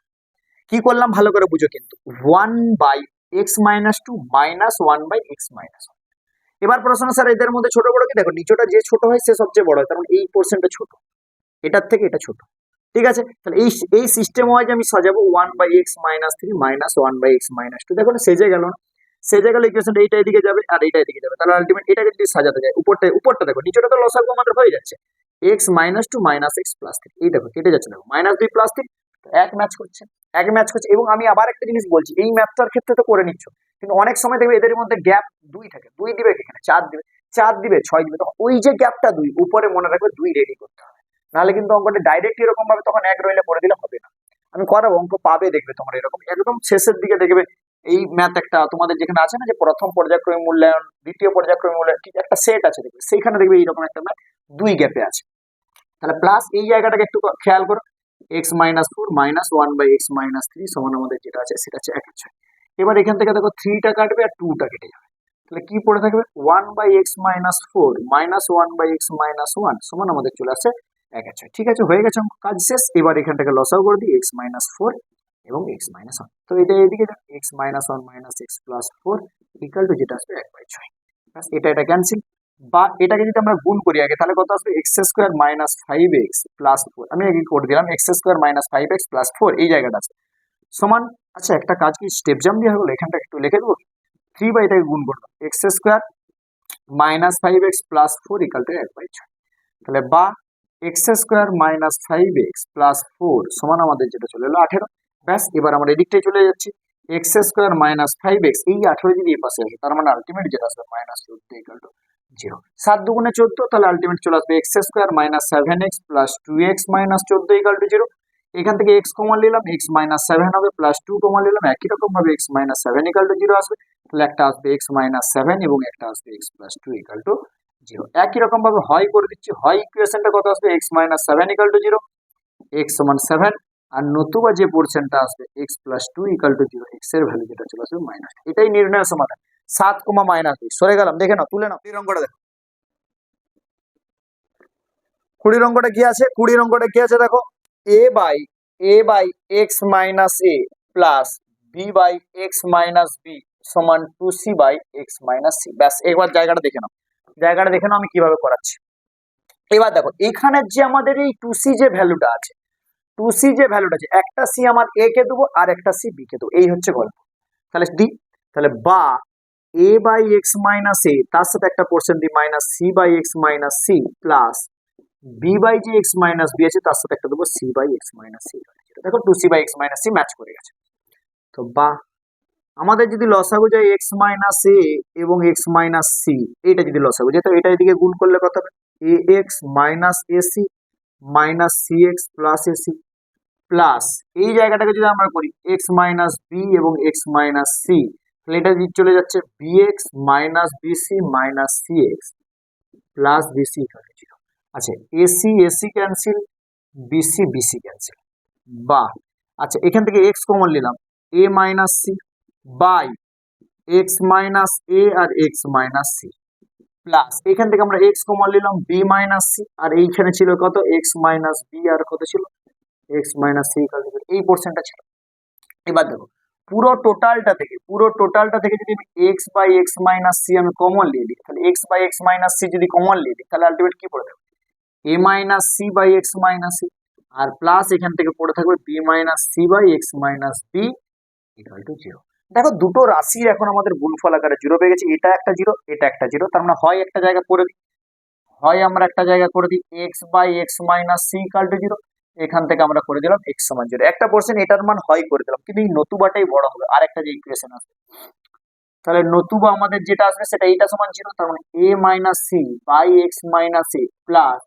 কি করলাম ভালো করে বুঝো কিন্তু 1/x minus 2 minus 1/x minus 1। এবার প্রশ্ন, স্যার এদের মধ্যে ছোট বড় কি, দেখো নিচটা যে ছোট হয় সে সবচেয়ে বড় হয়, কারণ এই পোর্শনটা ছোট, এটার থেকে এটা ছোট, ঠিক আছে। তাহলে এই সিস্টেম ওয়াইজ আমি সাজাবো 1/x minus 3 minus 1/x minus 2। দেখো না সেজে গেল না, সেজে গেল, ইকুয়েশনটা এইটা এদিকে যাবে আর এইটা এদিকে যাবে, তাহলে আলটিমেট এটাকে যদি সাজাতে যায় উপরটা দেখো, নিচটা তো লসাগু আমাদের হয়ে যাচ্ছে x minus 2 minus x plus 3, এই দেখো কেটে যাচ্ছে, দেখো মাইনাস 2 প্লাস 3 এক ম্যাচ করছে, এক ম্যাচ করছে। এবং আমি আবার একটা জিনিস বলছি, এই ম্যাথটার ক্ষেত্রে তো করে নিচ্ছ, কিন্তু অনেক সময় দেখবে এদের মধ্যে গ্যাপ 2 থাকে, 2 দিবে এখানে 4 দিবে, 4 দিবে 6 দিবে, তখন ওই যে গ্যাপটা 2 উপরে মনে রাখবে 2 রেডি করতে হবে, নাহলে কিন্তু অঙ্কটা ডাইরেক্ট এরকম ভাবে তখন এক রইলে করে দিলে হবে না। আমি করাবো অঙ্ক পাবে, দেখবে তোমরা এরকম একদম শেষের দিকে দেখবে এই ম্যাথ একটা তোমাদের যেখানে আছে না যে প্রথম পর্যায়ক্রমিক মূল্যায়ন, দ্বিতীয় পর্যায়ক্রমিক মূল্যায়ন, ঠিক একটা সেট আছে দেখবে, সেইখানে দেখবে এইরকম একটা ম্যাথ 2 গ্যাপে আছে। তাহলে প্লাস এই জায়গাটাকে একটু খেয়াল করো, x minus four minus one by x minus three সমান আমাদের যেটা আছে সেটা হচ্ছে 1/6। এবার এখান থেকে দেখো থ্রিটা কাটবে আর টুটা কেটে যাবে, তাহলে কি পড়ে থাকবে one by x minus four minus one by x minus one সমান আমাদের চলে আসছে 1/6। ঠিক আছে, হয়ে গেছে অঙ্ক, কাজ শেষ। এবার এখান থেকে লসাও করে দিই এক্স মাইনাস ফোর এবং এক্স মাইনাস ওয়ান, তো এটা এদিকে x minus one minus x plus four equal to যেটা আসবে 1/6। এটা ক্যান্সেল, বা এটাকে যদি আমরা গুণ করি আগে তাহলে কত আসবে x square minus five x plus four, আমি আগে করে দিলাম x square minus five x plus four এই জায়গাটা আছে সমান। আচ্ছা একটা কাজ কি স্টেপ জাম্প দিয়ে হলো, এখানটা একটু লিখে দেবো, থ্রি বাই এটাকে গুণ করবো x square minus five x plus four equal to 1/6, তাহলে বা x square minus five x plus four সমান আমাদের যেটা চলে এলো 18। ব্যাস, এবার আমরা এদিকটাই চলে যাচ্ছি, x square minus five x এই 18 যদি এই পাশে আসে তার মানে আলটিমেট যেটা আসবে মাইনাস 14 ইকাল টু 0। 7 দুগুণে 14, তাহলে আলটিমেট চলে আসবে x square minus seven x plus two x minus 14 equal to 0। এখান থেকে এক্স কমন নিলাম, এক্স মাইনাস সেভেন হবে প্লাস টু কমন নিলাম, একই রকম ভাবে x minus seven equal to 0 আসবে, তাহলে একটা আসবে এক্স মাইনাস সেভেন এবং একটা আসবে x plus two equal to 0। একই রকম ভাবে হয় করে দিচ্ছি, হয় ইকুয়েশনটা কত আসবে x minus seven equal to 0, x সমান 7, আর নতুবা যে পোর্শনটা আসবে x plus two equal to 0, x এর ভ্যালু যেটা চলে আসবে মাইনাস। এটাই নির্ণয় সমাধান। 7 মাইনাস 2 সরে গেলাম, দেখে নাও, তুলে নাও 20 অঙ্কটা দেখো। 20 অঙ্কটা কি আছে, 20 অঙ্কটা কি আছে দেখো, a by x minus a plus b by x minus b সমান two c by x minus c. ব্যাস, একবার জায়গাটা দেখে নাও, জায়গাটা দেখে নাও আমি কিভাবে করাচ্ছি। এবার দেখো এখানে যে আমাদের এই টু সি যে ভ্যালুটা আছে, টু সি যে ভ্যালুটা আছে, একটা সি আমার এ কে দেবো আর একটা সি বি কে দেবো, এই হচ্ছে গল্প। তাহলে ডি, তাহলে বা a by x minus a তার সাথে একটা পোর্শন দিই minus c by x minus c plus b by যে এক্স মাইনাস বি আছে তার সাথে একটা দেবো c by x minus c. দেখো two c by x minus c match করে গেছে। তো বা আমাদের যদি লসাগু যায় এক্স মাইনাস এ এবং এক্স মাইনাস সি, এটা যদি লসাগু যায় তো এটা এদিকে গুণ করলে কত হবে a x minus ac minus c x plus ac plus এই জায়গাটাকে যদি আমরা করি এক্স মাইনাস বি এবং এক্স মাইনাস সি, তাহলে এটা চলে যাচ্ছে b x minus bc minus c x plus bc equal to 0। আচ্ছা ac ac cancel, bc bc cancel, বা আচ্ছা এখান থেকে এক্স কমন নিলাম a minus c by x minus a আর এক্স মাইনাস সি প্লাস এখান থেকে আমরা এক্স কমন নিলাম বি মাইনাস সি আর এইখানে ছিল কত এক্স মাইনাস বি আর কত ছিল x minus c equal to এই পোর্শনটা ছিল। এবার দেখো পুরো টোটালটা থেকে যদি আমি x by x minus c আমি কমন নিয়ে দিই, তাহলে x by x minus c যদি কমন নিয়ে দিই তাহলে আলটিমেট কি পড়ে থাকবে a minus c by x minus c আর প্লাস এখান থেকে পড়ে থাকবে b minus c by x minus b equal to 0। দেখো দুটো রাশির এখন আমাদের গুণফল আকারে 0 পেয়ে গেছে, এটা একটা 0 এটা একটা 0, তার মানে হয় একটা জায়গা করে দিই, হয় আমরা একটা জায়গা করে দিই x by x minus c equal to 0, এখান থেকে আমরা করে দিলাম এক্স সমান 0, একটা পোর্শন এটার মান হয় করে দিলাম, কিন্তু এই নতুবাটাই বড় হবে, আর একটা যে ইকুয়েশন আসবে তাহলে নতুবা আমাদের যেটা আসবে সেটা এইটা সমান 0, তার মানে a minus c by x minus a plus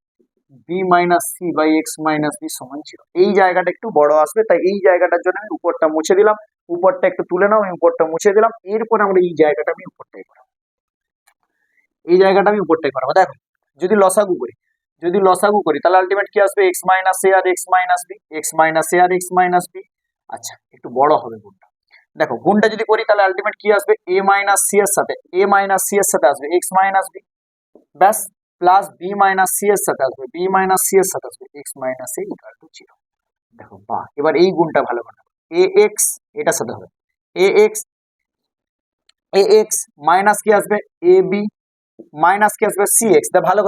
b minus c by x minus b সমান 0। এই জায়গাটা একটু বড় আসবে, তাই এই জায়গাটার জন্য আমি উপরটা মুছে দিলাম, উপরটা একটু তুলে নাও, আমি উপরটা মুছে দিলাম, এরপর আমরা এই জায়গাটা আমি উপরটাই করাবো, এই জায়গাটা আমি উপরটাই করাবো। দেখো যদি লসাগু করি তাহলে আলটিমেট কি আসবে এক্স মাইনাস এ আর x minus b, x minus a আর এক্স মাইনাস বি। আচ্ছা একটু বড় হবে গুণটা, দেখো গুণটা যদি করি তাহলে আলটিমেট কি আসবে এ মাইনাস সি এর সাথে আসবে এক্স মাইনাস বি, ব্যাস, প্লাস বি মাইনাস সি এর সাথে আসবে x minus a equal to 0। দেখো বা এবার এই গুণটা ভালো করে এ এক্স এটার সাথে হবে এ এক্স মাইনাস কি আসবে এ বি মাইনাস কি আসবে সি এক্স। ভালো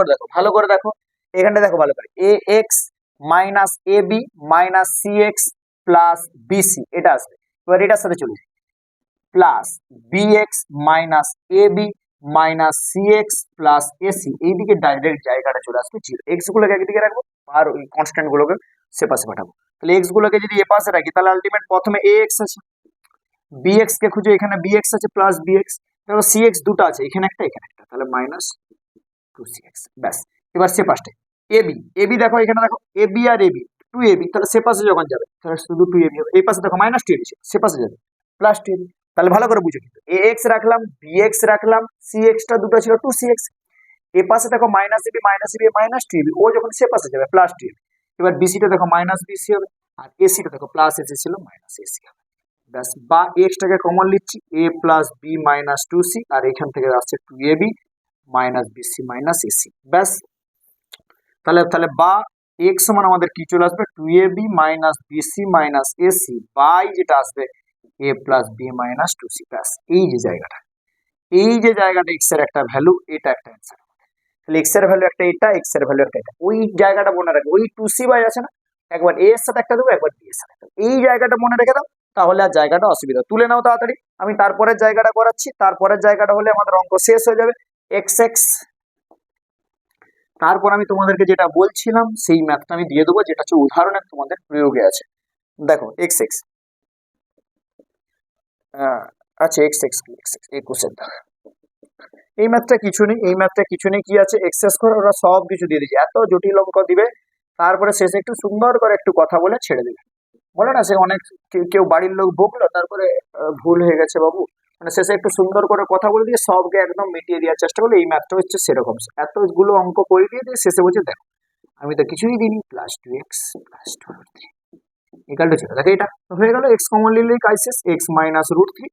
করে দেখো এখানটা দেখো ভালো করে a x minus a b minus c x plus bc এটা আসবে, এবার এটার সাথে চলে যাই plus b x minus a b minus c x plus ac, এইদিকে ডাইরেক্ট জায়গাটা চলে আসবে 0, এক্স গুলোকে একদিকে রাখবো আর ওই কনস্ট্যান্ট গুলোকে সে পাশে পাঠাবো। তাহলে এক্স গুলোকে যদি এ পাশে রাখি তাহলে আলটিমেট প্রথমে এ এক্স আছে, বি এক্স কে খুঁজো, এখানে বি এক্স আছে প্লাস বি এক্স, তারপর সি এক্স দুটো আছে এখানে একটা, তাহলে মাইনাস টু সি এক্স। ব্যাস, এবার সে পাশে এবি দেখো এখানে দেখো এবি আর এবি টু এবি, তাহলে সে পাশে যখন যাবে তাহলে শুধু টু এবি হবে, এই পাশে দেখো মাইনাস টু এবি সে পাশে যাবে প্লাস টু এবি, তাহলে ভালো করে বুঝো কিন্তু এ এক্স রাখলাম বি এক্স রাখলাম সি এক্সটা দুটো ছিল টু সি এক্স, এ পাশে দেখো minus ab minus two ab, ও যখন সে পাশে যাবে প্লাস টু এবি, এবার বিসিটা দেখো মাইনাস বিসি হবে, আর এসিটা দেখো প্লাস এসি ছিল মাইনাস এসি হবে। ব্যাস, বা এক্সটাকে কমন লিখছি, a plus b minus two c, আর এখান থেকে আসছে two a b minus bc minus ac. ব্যাস, তাহলে তাহলে বা এক্স সমান আমাদের কি চলে আসবে, two a b minus bc minus ac by যেটা আসবে a plus b minus two c. ব্যাস, এই যে জায়গাটা এক্স এর একটা ভ্যালু, এটা একটা অ্যান্সার। তাহলে এক্স এর ভ্যালু একটা, এটা এক্স এর ভ্যালু একটা, এটা। ওই জায়গাটা মনে রাখবে, ওই টু সি বাই আছে না, একবার এ এর সাথে একটা দেবো, একবার বি এর সাথে একটা দেবো। এই জায়গাটা মনে রেখে দাও, তাহলে আর জায়গাটা অসুবিধা। তুলে নাও তাড়াতাড়ি, আমি তারপরের জায়গাটা করাচ্ছি। তারপরের জায়গাটা হলে আমাদের অঙ্ক শেষ হয়ে যাবে। এক্স এক্স, তারপর আমি তোমাদেরকে যেটা বলছিলাম সেই ম্যাথটা আমি দিয়ে দেবো, যেটা হচ্ছে উদাহরণে তোমাদের প্রয়োগে আছে। দেখো এক্স এক্স, আচ্ছা এক্স এক্স কি, এক্স এক্স 21 দাগ। এই ম্যাথটা কিছু নেই, এই ম্যাথটা কিছু নেই, কি আছে, এক্সেস করে ওরা সব কিছু দিয়ে দিচ্ছে, এত জটিল অঙ্ক দিবে, তারপরে শেষে একটু সুন্দর করে একটু কথা বলে ছেড়ে দিবে। বলে না, সে অনেক কেউ বাড়ির লোক বকলো, তারপরে ভুল হয়ে গেছে বাবু, মানে শেষে একটু সুন্দর করে কথা বলে দিয়ে সবকে একদম মিটিয়ে দেওয়ার চেষ্টা করলে, এই ম্যাথটা হচ্ছে সেরকম। এতগুলো অঙ্ক করে দিয়ে শেষে বলছে দেখো আমি তো কিছুই দিইনি, plus two x plus two root three equal to zero. দেখো এটা হয়ে গেল, এক্স কমন নিলে কাজ শেষ, এক্স মাইনাস রুট থ্রি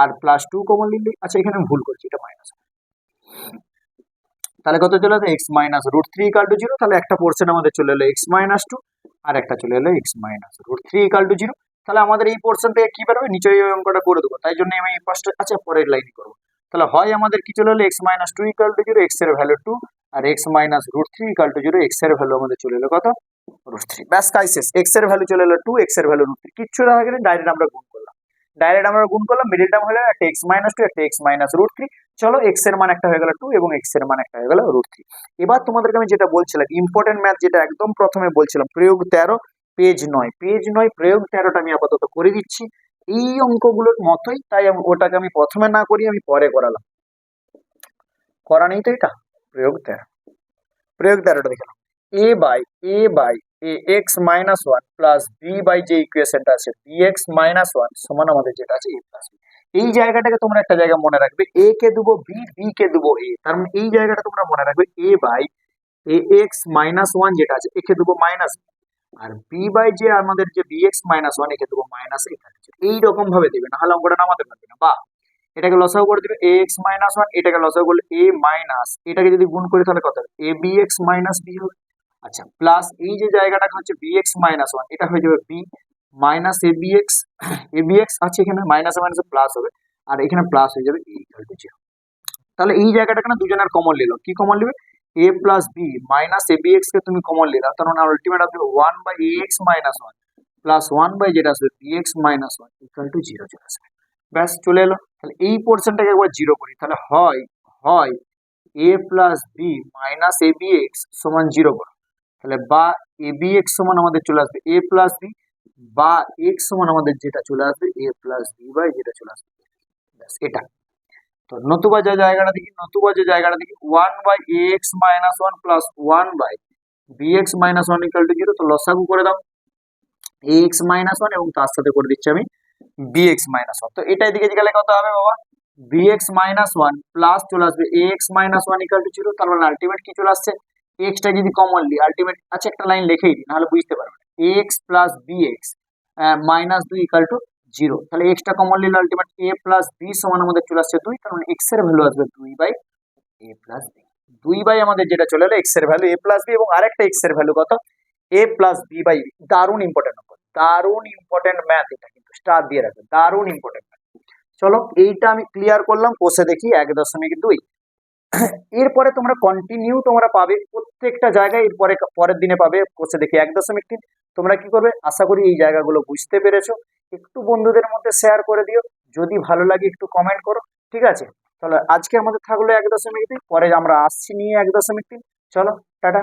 আর প্লাস টু কমন নিলে, আচ্ছা এখানে আমি ভুল করছি, এটা মাইনাস, তাহলে কত চলে আসে, x minus root three equal to zero. তাহলে একটা পোর্শন আমাদের চলে এলো এক্স মাইনাস টু, আর একটা চলে এলো x minus root three equal to zero. তাহলে আমাদের এই পোর্শন থেকে কি বেরোবে, নিচে ওই অঙ্কটা করে দেবো, তাই জন্য আমি ফার্স্ট, আচ্ছা পরের লাইনে করবো। তাহলে হয় আমাদের কি চলে এলো, x minus two equal to zero, x এর ভ্যালু টু, আর x minus root three equal to zero, x এর ভ্যালু আমাদের চলে এলো কত, রুট থ্রি। ব্যাস কাজ শেষ, এক্স এর ভ্যালু চলে এলো টু, এক্স এর ভ্যালু রুট থ্রি, কিচ্ছু দেখা গেলে ডাইরেক্ট আমরা গুণ করলাম, মিডিল টার্ম হলো একটা এক্স মাইনাস টু, একটা এক্স মাইনাস রুট থ্রি। চলো এক্স এর মান একটা হয়ে গেল টু, এবং এক্স এর মান একটা হয়ে গেল রুট থ্রি। এবার তোমাদেরকে আমি যেটা বলছিলাম, ইম্পর্টেন্ট ম্যাথ যেটা একদম প্রথমে বলছিলাম, প্রয়োগ 13 পেজ 9, প্রয়োগ 13টা আমি আপাতত করে দিচ্ছি এই অঙ্কগুলোর মতোই, তাই ওটাকে আমি প্রথমে না করি, আমি পরে করালাম, করা নেই তো এটা। প্রয়োগ 13টা দেখে নাও, a by a x minus one plus b by যে ইকুয়েশনটা আছে বি এক্স মাইনাস ওয়ান সমান আমাদের যেটা আছে এ প্লাস বি। এই জায়গাটাকে তোমরা একটা জায়গা মনে রাখবে, এ কে দেবো বি, বি কে দেবো এ, তার মানে এই জায়গাটা তোমরা মনে রাখবে, a by a x minus one যেটা আছে একে দেবো মাইনাস, আর বি বাই যে আমাদের যে বি এক্স মাইনাস ওয়ান একে দেবো মাইনাস। এইরকম ভাবে দেবে, না হলে অঙ্কটা নামাতে পারবে না। বা এটাকে লসাগু করে দিবে এ এক্স মাইনাস ওয়ান, এটাকে লসাগু করলে এ মাইনাস, এটাকে যদি গুণ করি তাহলে কত হবে, এ বি এক্স মাইনাস বি হবে। আচ্ছা প্লাস এই যে জায়গাটা হচ্ছে বি এক্স মাইনাস ওয়ান, এটা হয়ে যাবে B minus a b x আছে, এখানে মাইনাস মাইনাসে প্লাস হবে, আর এখানে প্লাস হয়ে যাবে এ ইকুয়াল টু জিরো। তাহলে এই জায়গাটা কেন দুজনের কমন নিল, কি কমন নেবে, a plus b minus a b x কে তুমি কমন নিলা, তার মানে আলটিমেট আসবে one by a x minus one plus one by যেটা আসবে b x minus one equal to zero চলে আসবে। ব্যাস চলে এলো। তাহলে এই পোর্শনটাকে একবার জিরো করি, তাহলে হয় এ plus b minus a b x সমান জিরো করো, তাহলে বা এ বি এক্স সমান আমাদের চলে আসবে এ প্লাস বি, বা এক্স সমান আমাদের যেটা চলে আসবে এ প্লাস বি বাই যেটা চলে আসবে। ব্যাস এটা। তো নতুবা যে জায়গাটা দেখি one by a x minus one plus one by b x minus one equal to zero. তো লসাগু করে দাও এ এক্স মাইনাস ওয়ান এবং তার সাথে করে দিচ্ছি আমি বি এক্স মাইনাস ওয়ান। তো এটা এদিকে গেলে কত হবে বাবা, b x minus one plus চলে আসবে a x minus one equal to zero. তার মানে আলটিমেট কি চলে আসছে, এক্সটা যদি কমন লি আলটিমেট, আচ্ছা একটা লাইন লিখেই দিই নাহলে বুঝতে পারবে না, a x plus b x minus দুই ইকুয়াল টু জিরো। তাহলে এক্সটা কমন নিলে আলটিমেট এ প্লাস বি সমান আমাদের চলে আসছে দুই, তার মানে এক্স এর ভ্যালু আসবে দুই বাই এ প্লাস বি। দুই বাই আমাদের যেটা চলে এলো এক্স এর ভ্যালু এ প্লাস বি, এবং আরেকটা এক্স এর ভ্যালু কত, এ প্লাস বি বাই বি। দারুণ ইম্পর্টেন্ট নম্বর, দারুণ ইম্পর্টেন্ট ম্যাথ, এটা কিন্তু স্টার দিয়ে রাখবে, দারুণ ইম্পর্টেন্ট ম্যাথ। চলো এইটা আমি ক্লিয়ার করলাম, কোষে দেখি 1.2। এরপরে তোমরা কন্টিনিউ তোমরা পাবে প্রত্যেকটা জায়গায়, এরপরে পরের দিনে পাবে কোষে দেখি 1.3। তোমরা কি করবে, আশা করি এই জায়গাগুলো বুঝতে পেরেছো, একটু বন্ধুদের মধ্যে শেয়ার করে দিও, যদি ভালো লাগে একটু কমেন্ট করো, ঠিক আছে। তাহলে আজকে আমাদের থাকলো 1.3, পরে আমরা আসছি নিয়ে 1.3। চলো টাটা।